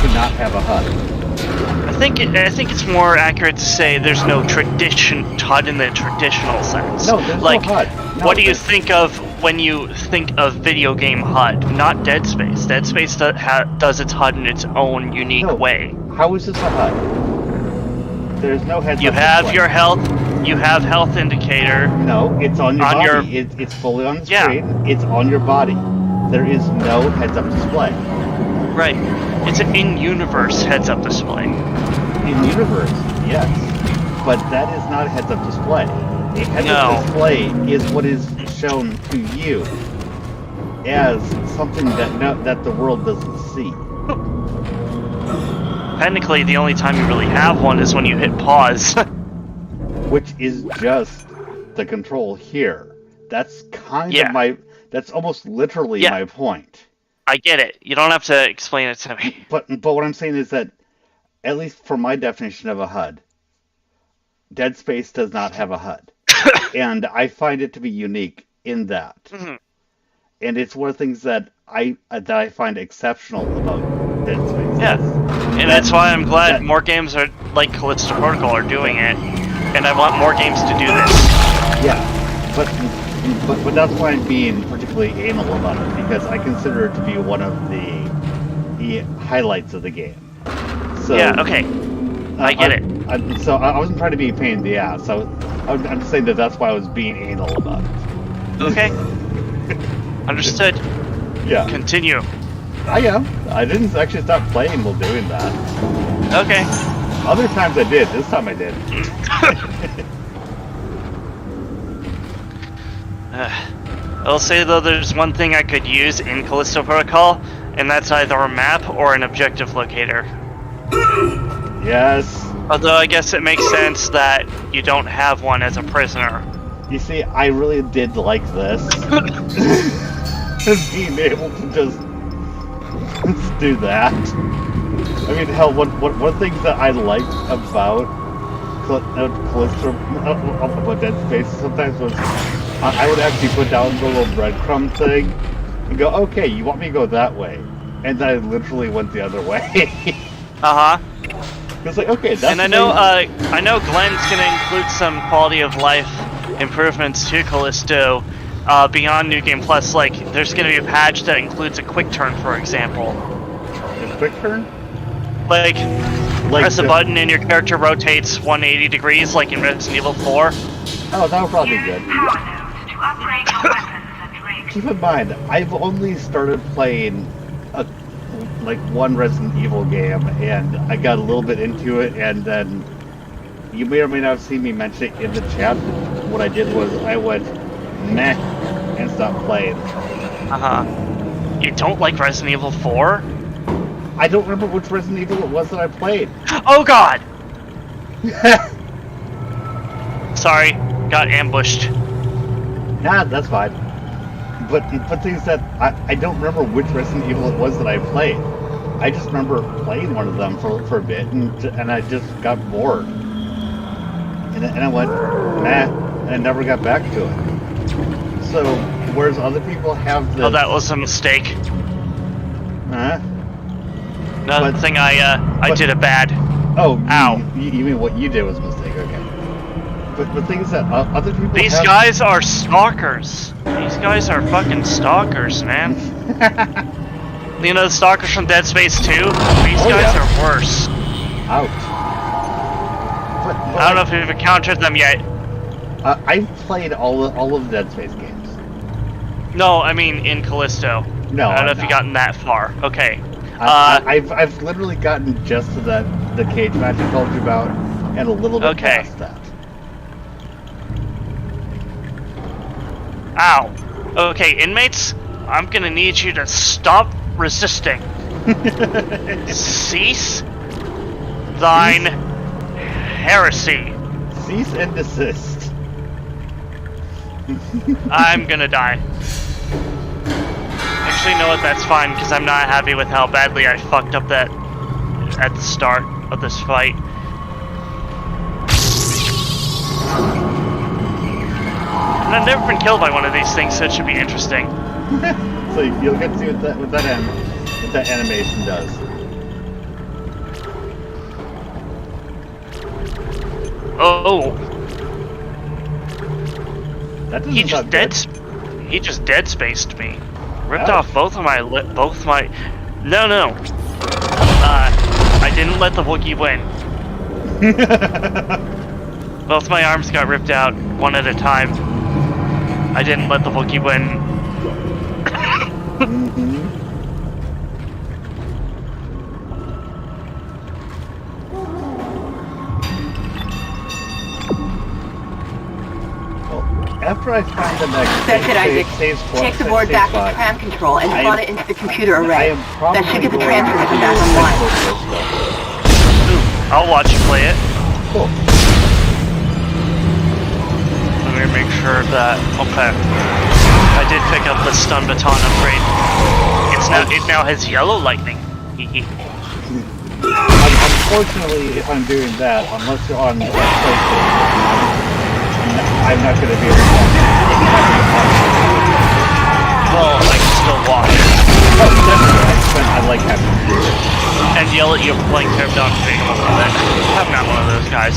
to not have a HUD. I think it's more accurate to say there's no HUD in the traditional sense. No, there's like, no HUD. No, what do you think of when you think of video game HUD? Not Dead Space. Dead Space does its HUD in its own unique No. way. How is this a HUD? There's no heads You up have display. your health. You have health indicator. No, it's on your On body. your- It's fully on the Yeah. screen. It's on your body. There is no heads-up display. Right. It's an in-universe heads-up display. In universe, yes, but that is not a heads-up display. A heads-up No. display is what is shown to you as something that the world doesn't see. Technically, the only time you really have one is when you hit pause. Which is just the control here. That's kind Yeah. of my. That's almost literally Yeah. my point. I get it. You don't have to explain it to me. But what I'm saying is that, at least for my definition of a HUD, Dead Space does not have a HUD, and I find it to be unique in that. hmm And it's one of the things that I find exceptional about Dead Space. Yeah. And that's why I'm glad more games are like Callisto Protocol are doing it, and I want more games to do this. Yeah, but that's why I'm being particularly anal about it because I consider it to be one of the highlights of the game. So Yeah. Okay. I get it. So I wasn't trying to be a pain in the ass. So I'm just saying that's why I was being anal about it. Okay. Understood. Yeah, Continue. I am. I didn't actually stop playing while doing that. Okay. Other times I did. This time I did. I'll say though, there's one thing I could use in Callisto Protocol, and that's either a map or an objective locator. Yes. Although I guess it makes sense that you don't have one as a prisoner. You see, I really did like this. Being able to just do that. I mean, hell, one thing that I liked about Callisto, about Dead Space sometimes was I would actually put down the little breadcrumb thing and go, okay, you want me to go that way? And then I literally went the other way. Uh-huh. It's like, okay, that's And I know Glenn's gonna include some quality of life improvements to Callisto beyond New Game Plus. Like, there's gonna be a patch that includes a quick turn, for example. a quick turn. Like press a the- button and your character rotates 180 degrees, like in Resident Evil 4. Oh, that would probably be good. Power nodes to upgrade your weapons and range. Keep in mind, I've only started playing like one Resident Evil game, and I got a little bit into it, and then you may or may not have seen me mention it in the chat. what I did was I went meh and stopped playing. You don't like Resident Evil 4? I don't remember which Resident Evil it was that I played. Oh god! Sorry, got ambushed. Nah, that's fine. But things that I don't remember which Resident Evil it was that I played. I just remember playing one of them for a bit, and I just got bored. And I went, nah, and I never got back to it. So, whereas other people have this... Oh, that was a mistake. Huh? Nothing, I did a bad. Oh, ow. You mean what you did was a mistake, okay. But the thing is that other people These guys are stalkers. These guys are fucking stalkers, man. You know the stalkers from Dead Space 2? These guys are worse. Ouch. But I don't know if you've encountered them yet. I've played all of Dead Space games. No, I mean in Callisto. No, I don't know if you've gotten that far. Okay. I've literally gotten just to the cage match I told you about, and a little bit past that. Ow. Okay, inmates, I'm gonna need you to stop resisting. Cease thine heresy. Cease and desist. I'm gonna die. Actually, you know what? That's fine, because I'm not happy with how badly I fucked up that at the start of this fight. And I've never been killed by one of these things, so it should be interesting. So you'll get to see what that animation does. Oh, That doesn't he just sound good. He just dead spaced me. Ripped off both my. No. I didn't let the Wookiee win. Both my arms got ripped out one at a time. I didn't let the Wookiee win. After I find the next That's it, Isaac. Take the board back to spot, tram control and slot it into the computer I array. am probably That should get the going transfer to back online. Ooh, I'll watch you play it. Cool. Let me make sure that. Okay. I did pick up the stun baton upgrade. It now has yellow lightning. Unfortunately, if I'm doing that, unless you're on PlayStation, I'm not going to be able to watch it. Well, I can still watch. Oh, definitely. I like having to do it. And yell at you playing Pterodon Big on that. I'm not one of those guys.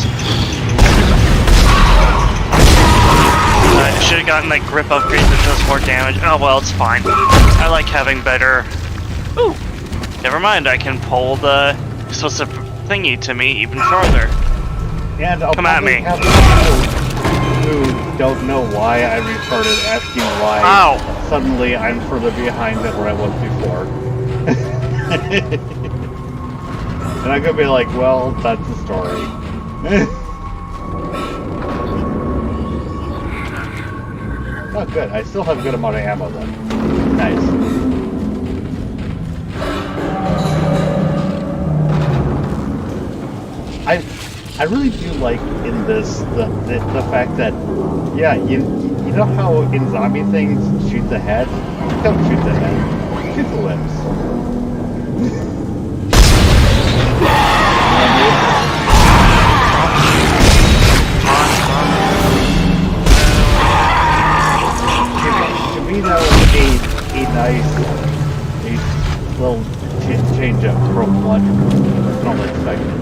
I should have gotten that grip upgrade that does more damage. Oh well, it's fine. I like having better... Ooh! Never mind, I can pull the explosive thingy to me even further. And I'll Come at me. have people who don't know why I restarted asking why Ow! suddenly I'm further behind than where I was before. And I'm gonna be like, well, that's the story. Oh, good. I still have a good amount of ammo then. Nice. I really do like in this the fact that, yeah, you know how in zombie things shoot the head? Don't shoot the head. Shoot the lips. To me, that was a nice little change up from what I normally expected.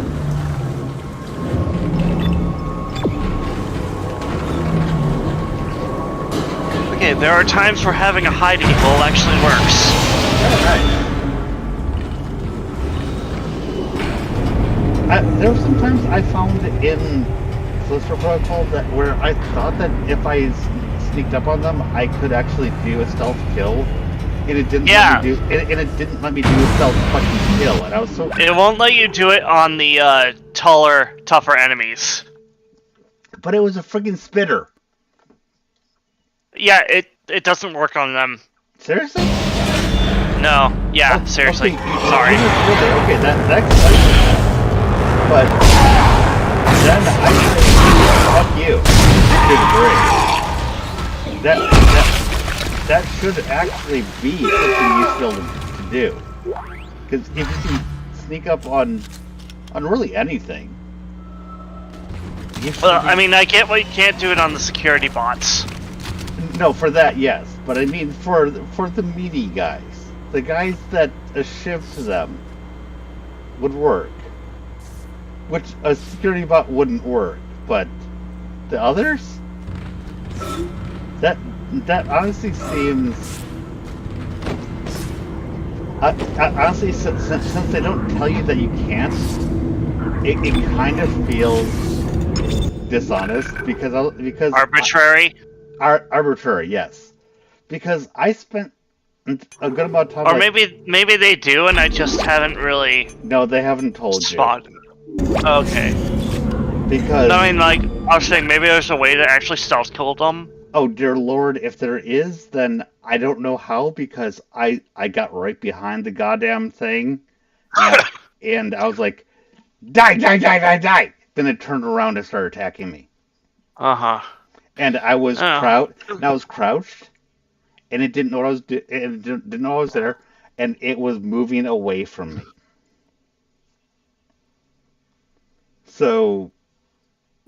Okay, there are times where having a hiding hole actually works. There were some times I found in Callisto Protocol that where I thought that if I sneaked up on them, I could actually do a stealth kill, and it didn't. Yeah. Let it didn't let me do a stealth fucking kill, and I was so. It won't let you do it on the taller, tougher enemies. But it was a friggin' spitter. Yeah, it doesn't work on them. Seriously? No. Yeah, Oh, seriously. okay, Sorry. Okay, that excites me. But then I say, fuck you. To a degree. That should actually be something useful to do. Because if you can sneak up on really anything, you should Well, be, I mean, I get why you can't do it on the security bots. no, for that yes, but I mean for the meaty guys, the guys that a shiv to them would work, which a security bot wouldn't work, but the others, that honestly seems. Honestly, since they don't tell you that you can't, it kind of feels dishonest because Arbitrary. arbitrary, yes. Because I spent a good amount of time. Or Like, maybe they do, and I just haven't really no, they haven't told you. spotted. Okay. Because I mean, like, I was saying, maybe there's a way to actually stealth kill them. oh dear lord, if there is, then I don't know how, because I got right behind the goddamn thing, and I was like, die, die, die, die, die. Then it turned around and started attacking me. Uh-huh. And I was Oh. crouched, and it didn't know I didn't know I was there, and it was moving away from me. So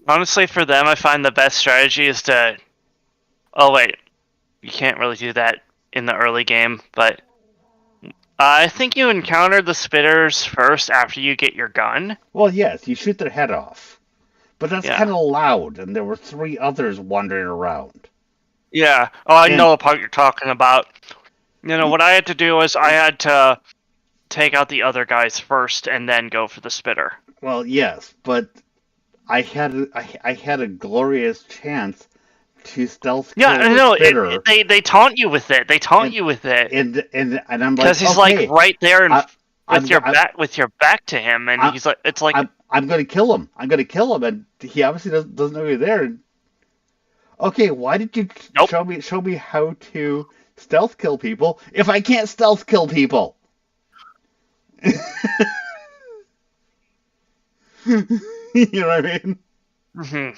Honestly, for them, I find the best strategy is to... Oh, wait. You can't really do that in the early game, but... I think you encounter the spitters first after you get your gun. well, yes, you shoot their head off, but that's Yeah. kind of loud, and there were 3 others wandering around. Yeah. Oh, I And- know the part you're talking about. You know, what I had to do was I had to take out the other guys first and then go for the spitter. Well, yes, but I had a glorious chance to stealth kill Yeah, I the know. spitter, They taunt you with it. They taunt And- you with it. and I'm like, Because he's okay, like right there and I'm with your back to him, and he's like, it's like, I'm gonna kill him. I'm gonna kill him, and he obviously doesn't know you're there. Okay, why did you Nope. show me how to stealth kill people if I can't stealth kill people? You know what I mean? mhm.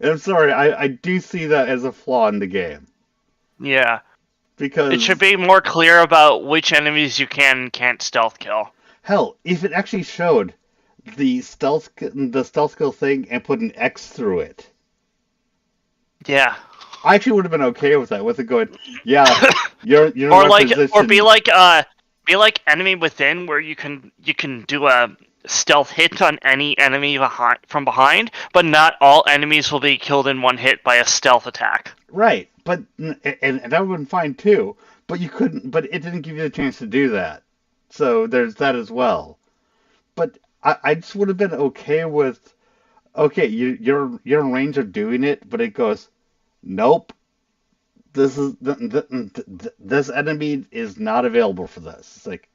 And I'm sorry, I do see that as a flaw in the game, Yeah. because It should be more clear about which enemies you can and can't stealth kill. hell, if it actually showed the stealth kill thing and put an X through it, Yeah. I actually would have been okay with that. With it going, yeah, you're in Or my like, position. or be like Enemy Within, where you can do a stealth hit on any enemy from behind, but not all enemies will be killed in one hit by a stealth attack. Right, but and that would have been fine too. But you couldn't. But it didn't give you the chance to do that. So there's that as well. But I just would have been okay with, okay, you're in range of doing it, but it goes, nope. This this enemy is not available for this. It's like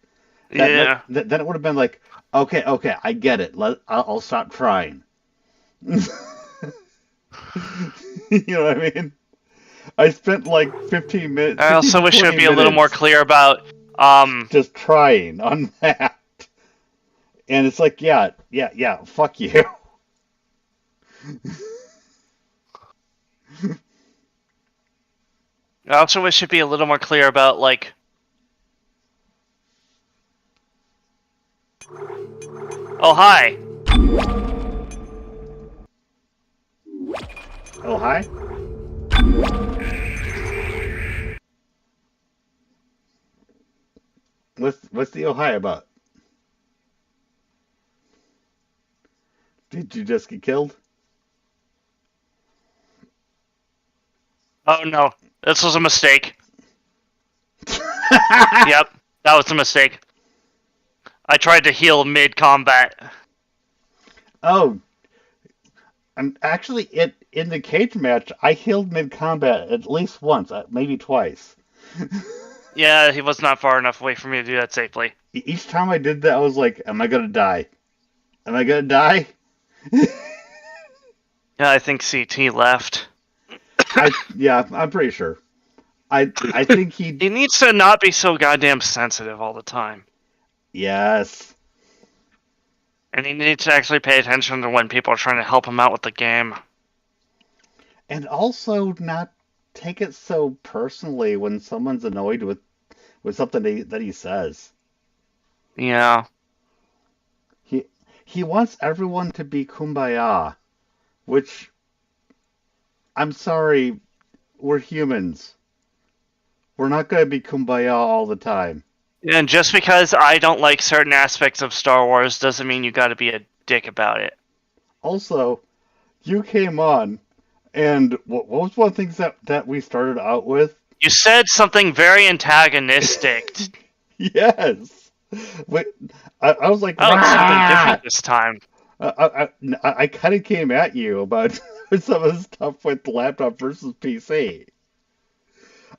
Yeah. then it would have been like, okay, I get it. I'll stop trying. You know what I mean? I spent like 15 minutes. I also 15 to wish it would 20 be a little more minutes clear about just trying on that. And it's like, yeah, fuck you. I also wish it'd be a little more clear about, like... Oh, hi! Oh, hi? What's the oh, hi about? Did you just get killed? Oh no, this was a mistake. Yep, that was a mistake. I tried to heal mid-combat. Oh, I'm actually in the cage match. I healed mid-combat at least once, maybe twice. Yeah, he was not far enough away for me to do that safely. Each time I did that, I was like, "Am I gonna die? Am I gonna die?" Yeah, I think CT left. I'm pretty sure. I think he. He needs to not be so goddamn sensitive all the time. Yes. And he needs to actually pay attention to when people are trying to help him out with the game. And also not take it so personally when someone's annoyed with something that he says. Yeah. He wants everyone to be kumbaya, which I'm sorry, we're humans. We're not going to be kumbaya all the time. And just because I don't like certain aspects of Star Wars doesn't mean you gotta be a dick about it. Also, you came on, and what was one of the things that we started out with? You said something very antagonistic. Yes. Wait, I was like, I like something "Rah!" different this time. I kind of came at you about some of the stuff with laptop versus PC.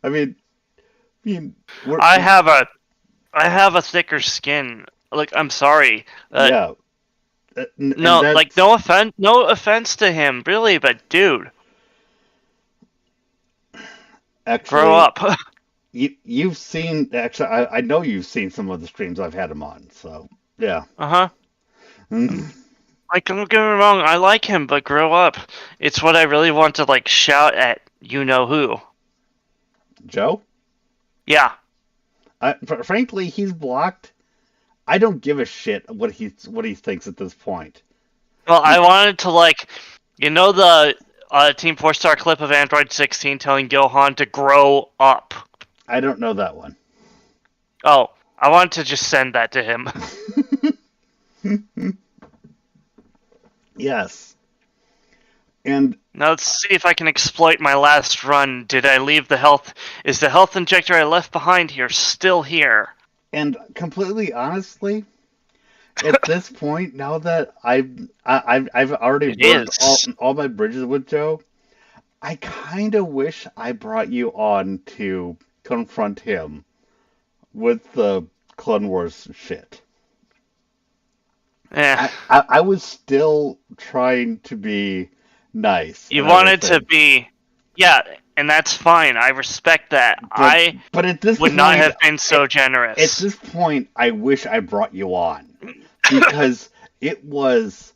I mean, we're, I have a thicker skin. Like, I'm sorry. yeah, and No, like, that's no offense to him, really, but dude, grow actually up. you've seen. Actually, I know you've seen some of the streams I've had him on. So yeah. Uh-huh. Like, don't get me wrong, I like him, but grow up. It's what I really want to, like, shout at you-know-who. Joe, Yeah. frankly, he's blocked. I don't give a shit what he thinks at this point. Well, I wanted to, like, the Team 4-star clip of Android 16 telling Gohan to grow up. I don't know that one. Oh, I wanted to just send that to him. Yes. And Now let's see if I can exploit my last run. Did I leave the health... Is the health injector I left behind here still here? and completely honestly, at this point, now that I've already It burned is. all my bridges with Joe, I kind of wish I brought you on to confront him with the Clone Wars shit. Eh. I was still trying to be nice You and wanted to everything, be... Yeah, and that's fine. I respect that. but I at this would not point, have been so at generous. this point, I wish I brought you on because it was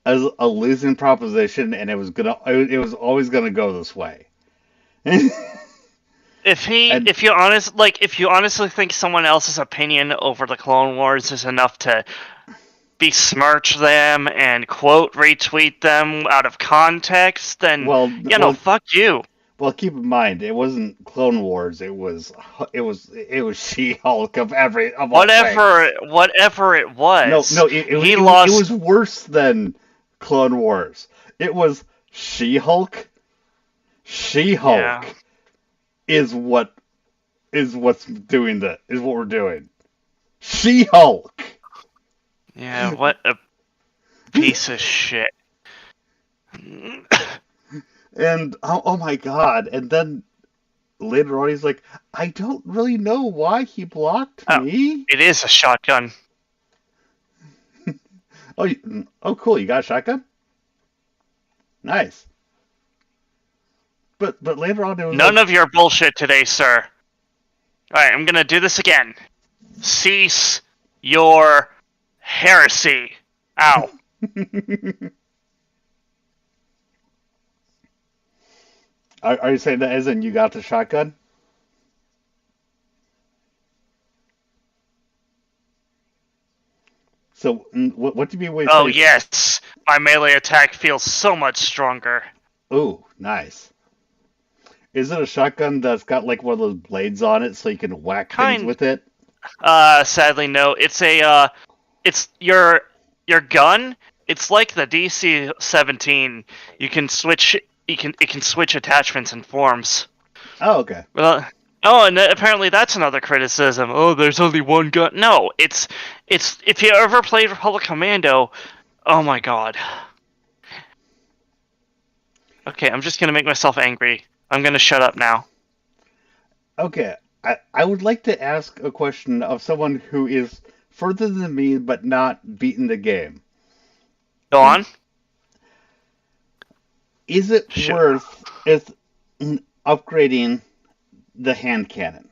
a losing proposition, and it was always gonna go this way. And If you honestly think someone else's opinion over the Clone Wars is enough to besmirch them and quote retweet them out of context, then fuck you. well, keep in mind, it wasn't Clone Wars. It was She-Hulk of all things. Whatever it No, was, no, he it lost. was worse than Clone Wars. It was She-Hulk. She-Hulk Yeah, is what's doing that. Is what we're doing. She-Hulk. yeah. What a piece of shit. And oh my god! And then later on, he's like, I don't really know why he blocked Oh, me. it is a shotgun. Oh, cool! You got a shotgun. Nice. But later on, it was None like, of your bullshit today, sir. Alright, I'm gonna do this again. Cease your heresy. Ow. are you saying that as in you got the shotgun? So what do you mean when you Oh, say? yes. My melee attack feels so much stronger. Ooh, nice. Is it a shotgun that's got like one of those blades on it so you can whack things Kind. with it? Sadly, no. It's your gun. It's like the DC-17. It can switch attachments and forms. Oh, okay. Well, oh, and apparently that's another criticism. Oh, there's only one gun. No, it's if you ever played Republic Commando, oh my god. Okay, I'm just gonna make myself angry. I'm gonna shut up now. Okay. I would like to ask a question of someone who is further than me but not beaten the game. Go on. Is it Sure. worth if upgrading the hand cannon.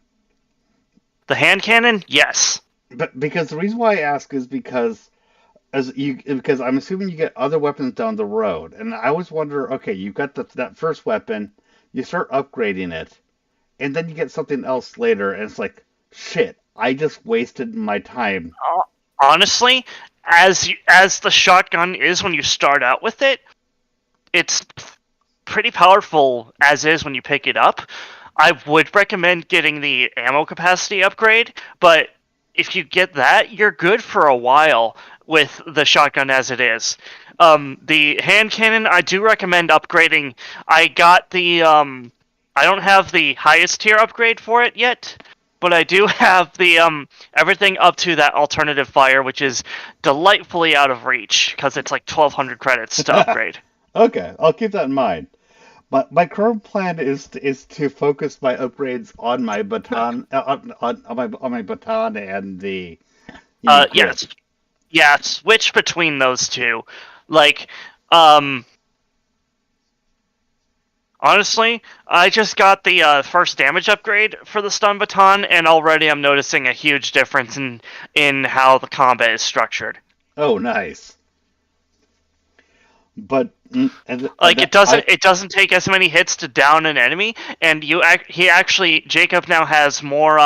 The hand cannon, yes. But because the reason why I ask is because I'm assuming you get other weapons down the road, and I always wonder, okay, you got that first weapon, you start upgrading it, and then you get something else later, and it's like, shit, I just wasted my time. Honestly, as the shotgun is when you start out with it, it's pretty powerful as is when you pick it up. I would recommend getting the ammo capacity upgrade, but if you get that, you're good for a while with the shotgun as it is. The hand cannon, I do recommend upgrading. I got the I don't have the highest tier upgrade for it yet, but I do have the everything up to that alternative fire, which is delightfully out of reach because it's like 1,200 credits to upgrade. Okay, I'll keep that in mind. My current plan is to focus my upgrades on my baton, on my baton and the grip. Yes, yeah, switch between those two. Like, um, honestly, I just got the first damage upgrade for the stun baton, and already I'm noticing a huge difference in how the combat is structured. Oh, nice. But Like it doesn't take as many hits to down an enemy, and Jacob now has more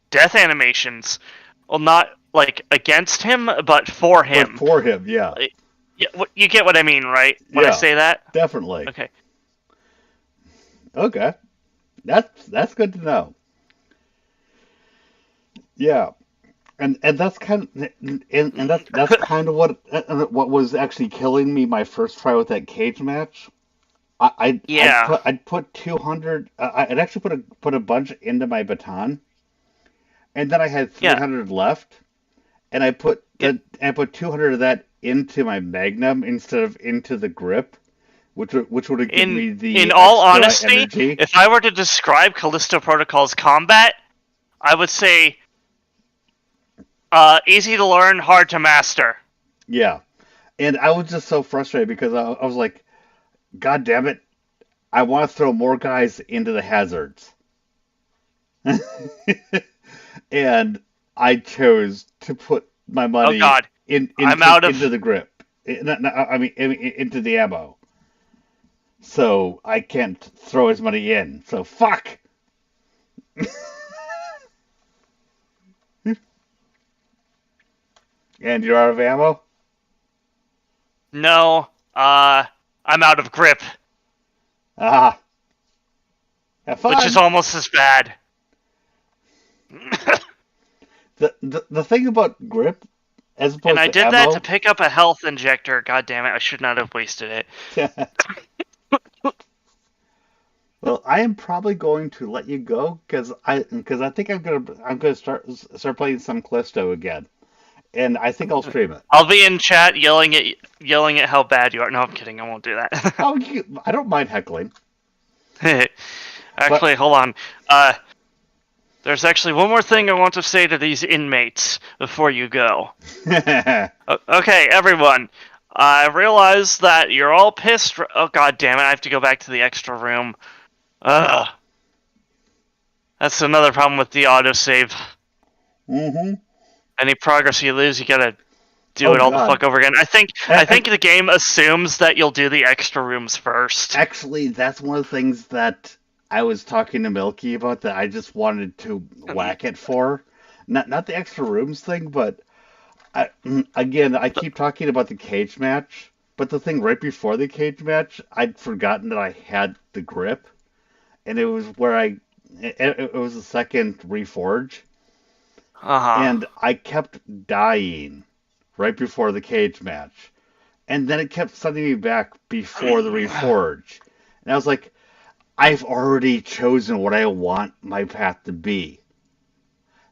death animations. Well, not like against him, but for him. But for him, yeah. Yeah, you get what I mean, right? When I say that, definitely. Okay. Okay, that's good to know. Yeah, and that's kind of and that's kind of what was actually killing me my first try with that cage match. I'd put 200. I'd actually put a bunch into my baton, and then I had 300 left, and I put 200 of that into my magnum instead of into the grip, which would have given me the in all honesty, energy. If I were to describe Callisto Protocol's combat, I would say easy to learn, hard to master. Yeah, and I was just so frustrated because I was like, God damn it, I want to throw more guys into the hazards. And I chose to put my money into the grip. I mean, into the ammo. So I can't throw his money in. So fuck! And you're out of ammo? No, I'm out of grip. Ah. Have fun. Which is almost as bad. The thing about grip, as opposed to and I did ammo, that to pick up a health injector. God damn it! I should not have wasted it. Well, I am probably going to let you go because I think I'm gonna start playing some Callisto again, and I think I'll stream it. I'll be in chat yelling at how bad you are. No, I'm kidding. I won't do that. Oh, I don't mind heckling. Actually, hold on. There's actually one more thing I want to say to these inmates before you go. Okay, everyone. I realize that you're all pissed. Oh, god damn it. I have to go back to the extra room. Ugh. That's another problem with the autosave. Mm-hmm. Any progress you lose, you gotta do it all the fuck over again. I think the game assumes that you'll do the extra rooms first. Actually, that's one of the things that I was talking to Milky about that I just wanted to whack it for. Not the extra rooms thing, but I keep talking about the cage match, but the thing right before the cage match, I'd forgotten that I had the grip, and it was where it was the second reforge, and I kept dying right before the cage match, and then it kept sending me back before the reforge, and I was like, I've already chosen what I want my path to be.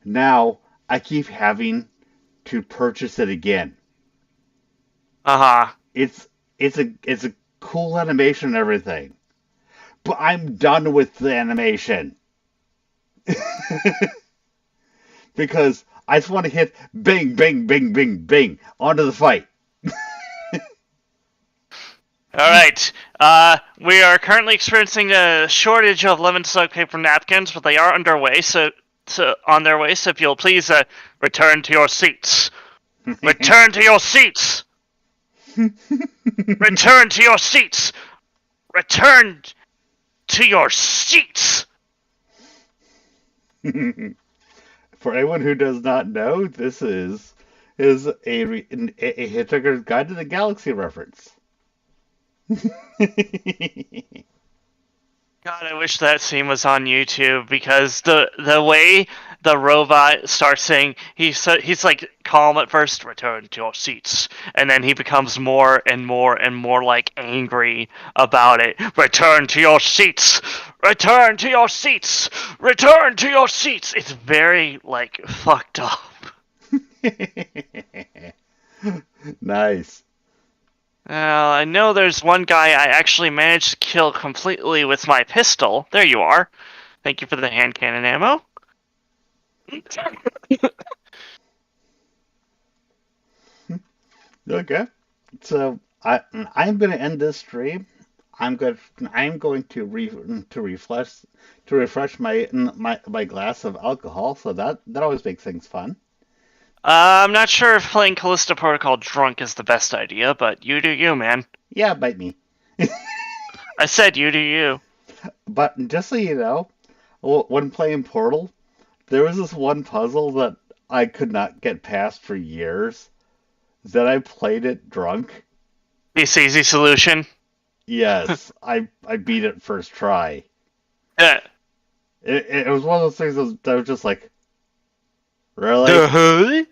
Now I keep having to purchase it again. It's a cool animation and everything, but I'm done with the animation because I just want to hit bing, bing, bing, bing, bing onto the fight. All right. We are currently experiencing a shortage of lemon soaked paper napkins, but they are underway. On their way. So if you'll please return to your seats. Return to your seats. Return to your seats. Return to your seats. For anyone who does not know, this is a Hitchhiker's Guide to the Galaxy reference. God, I wish that scene was on YouTube because the way the robot starts saying he's like calm at first, return to your seats, and then he becomes more and more and more like angry about it. Return to your seats. Return to your seats. Return to your seats. It's very like fucked up. Nice. I know there's one guy I actually managed to kill completely with my pistol. There you are. Thank you for the hand cannon ammo. Okay. So I'm going to end this stream. I'm going to refresh my glass of alcohol. So that always makes things fun. I'm not sure if playing Callisto Protocol drunk is the best idea, but you do you, man. Yeah, bite me. I said you do you. But just so you know, when playing Portal, there was this one puzzle that I could not get past for years. That I played it drunk. This easy solution. Yes, I beat it first try. Yeah. It was one of those things that was just like, really? Duh.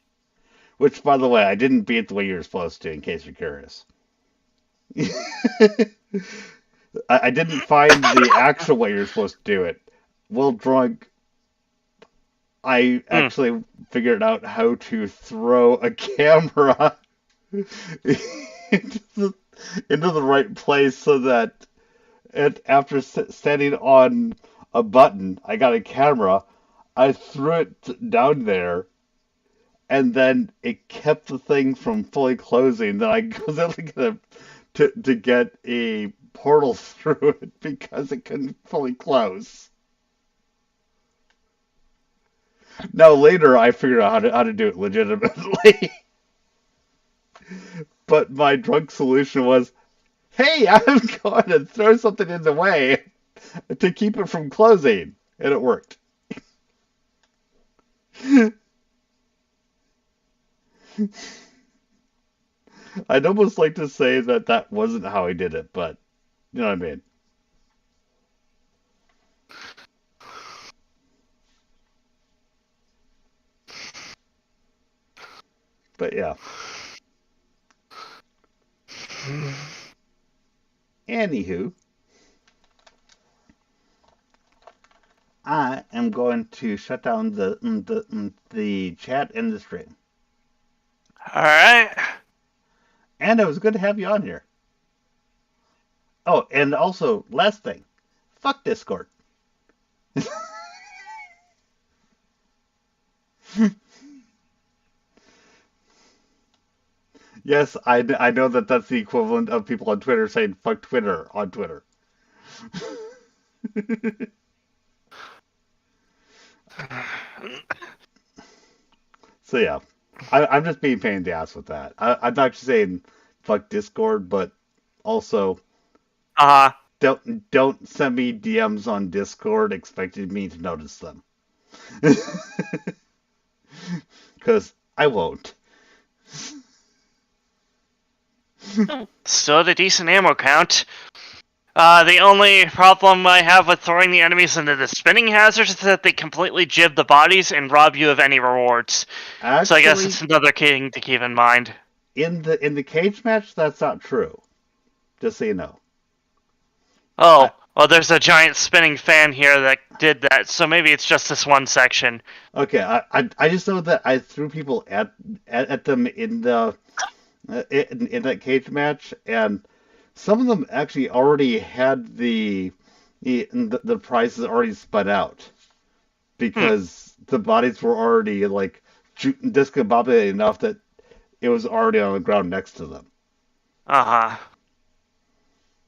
Which, by the way, I didn't beat the way you were supposed to, in case you're curious. I didn't find the actual way you're supposed to do it. While drunk, I actually figured out how to throw a camera into the right place so that after standing on a button, I got a camera. I threw it down there, and then it kept the thing from fully closing. Then I was able to get a portal through it because it couldn't fully close. Now later, I figured out how to do it legitimately. But my drunk solution was, hey, I'm going to throw something in the way to keep it from closing. And it worked. I'd almost like to say that wasn't how I did it, but you know what I mean. But yeah. Anywho, I am going to shut down the chat and the stream. All right. And it was good to have you on here. Oh, and also, last thing, fuck Discord. Yes, I know that that's the equivalent of people on Twitter saying fuck Twitter on Twitter. So yeah, I'm just being pain in the ass with that. I'm not just saying fuck Discord, but also don't send me DMs on Discord expecting me to notice them. Because I won't. Still at a decent ammo count. The only problem I have with throwing the enemies into the spinning hazards is that they completely jib the bodies and rob you of any rewards. Actually, so I guess it's another thing to keep in mind. In the cage match, that's not true. Just so you know. Oh, well, there's a giant spinning fan here that did that, so maybe it's just this one section. Okay, I just know that I threw people at them in the in that cage match, and some of them actually already had the prizes already spun out because the bodies were already like discombobulated enough that it was already on the ground next to them.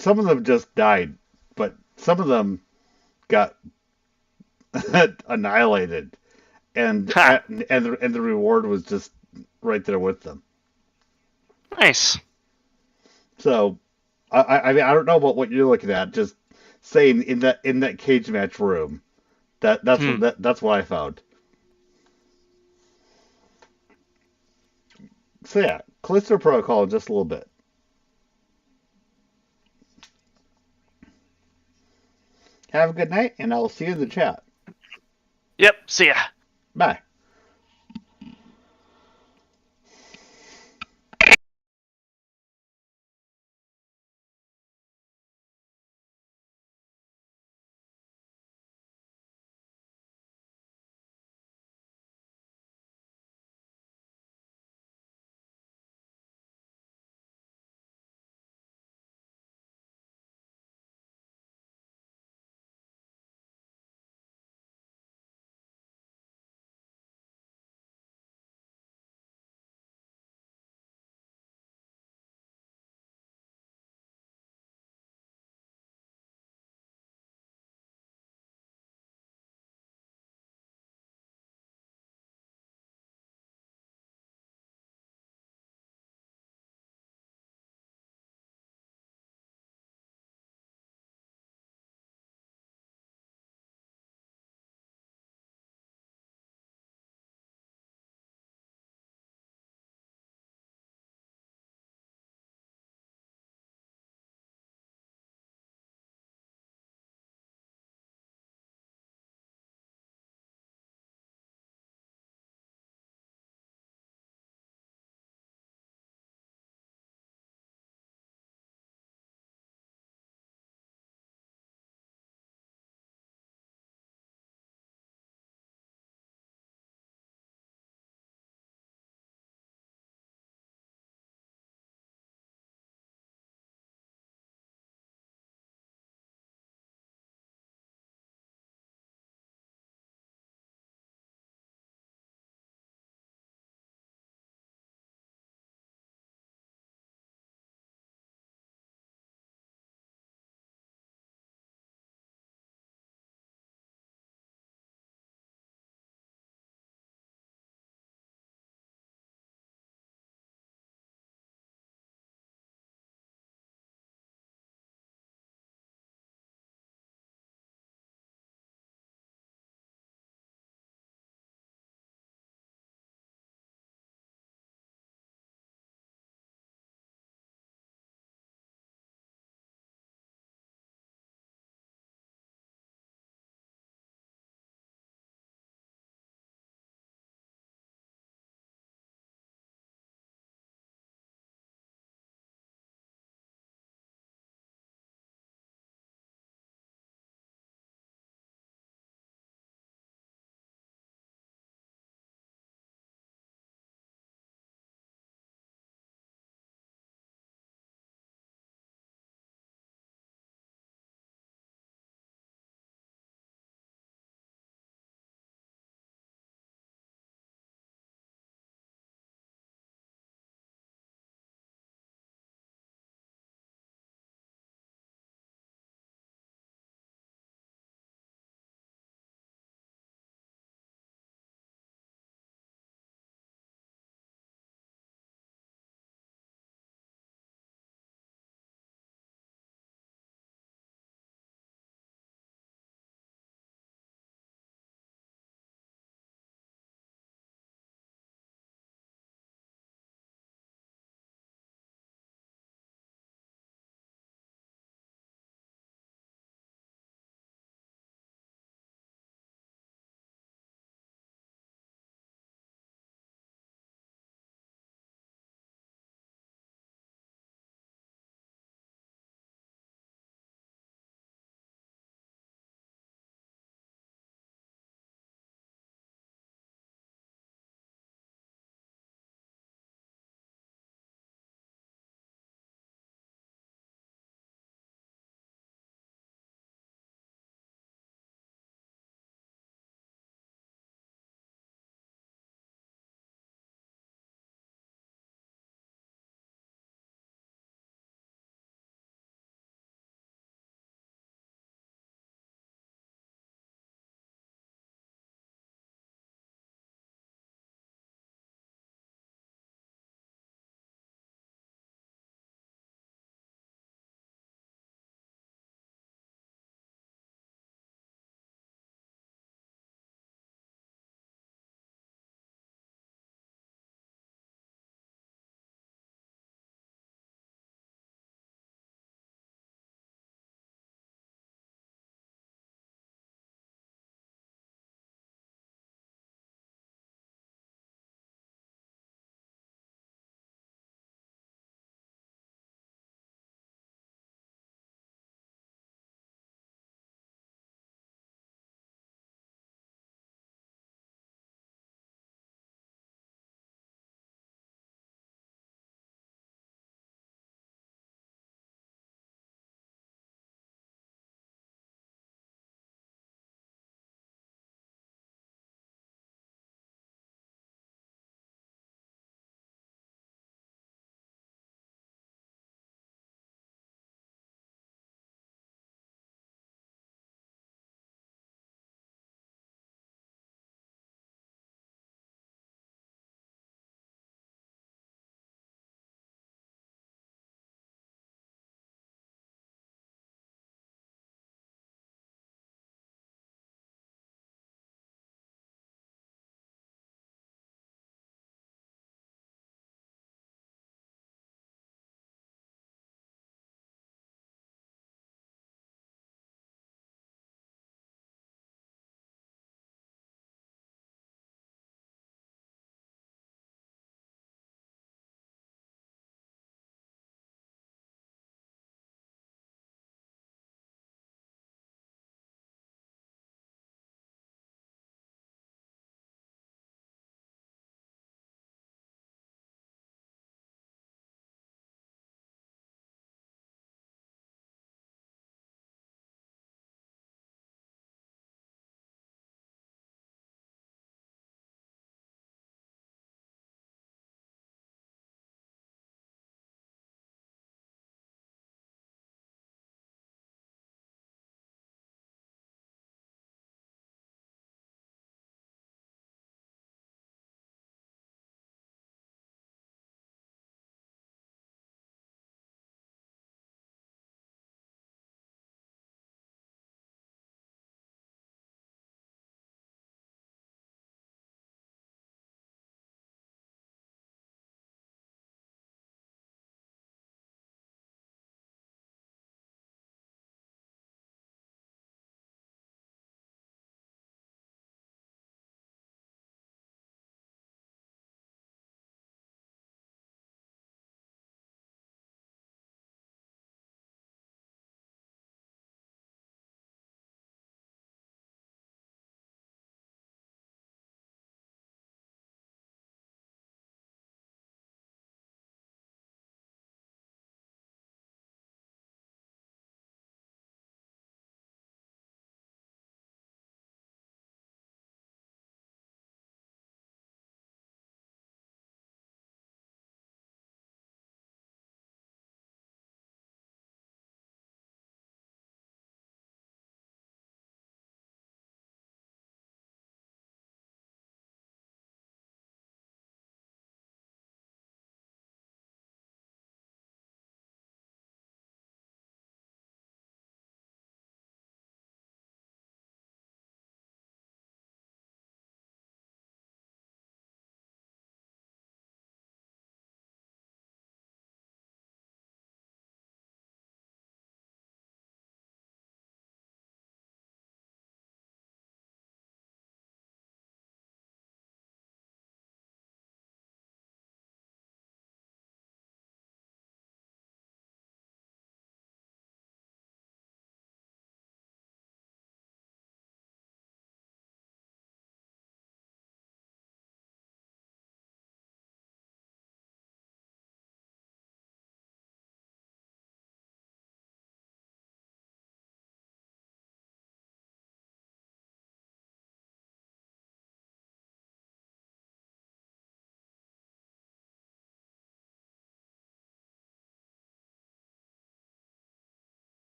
some of them just died, but some of them got annihilated, and Ha! and the reward was just right there with them. Nice. So, I mean, I don't know about what you're looking at. Just saying in that cage match room, that's what I found. So yeah, Callisto Protocol just a little bit. Have a good night, and I'll see you in the chat. Yep, see ya. Bye.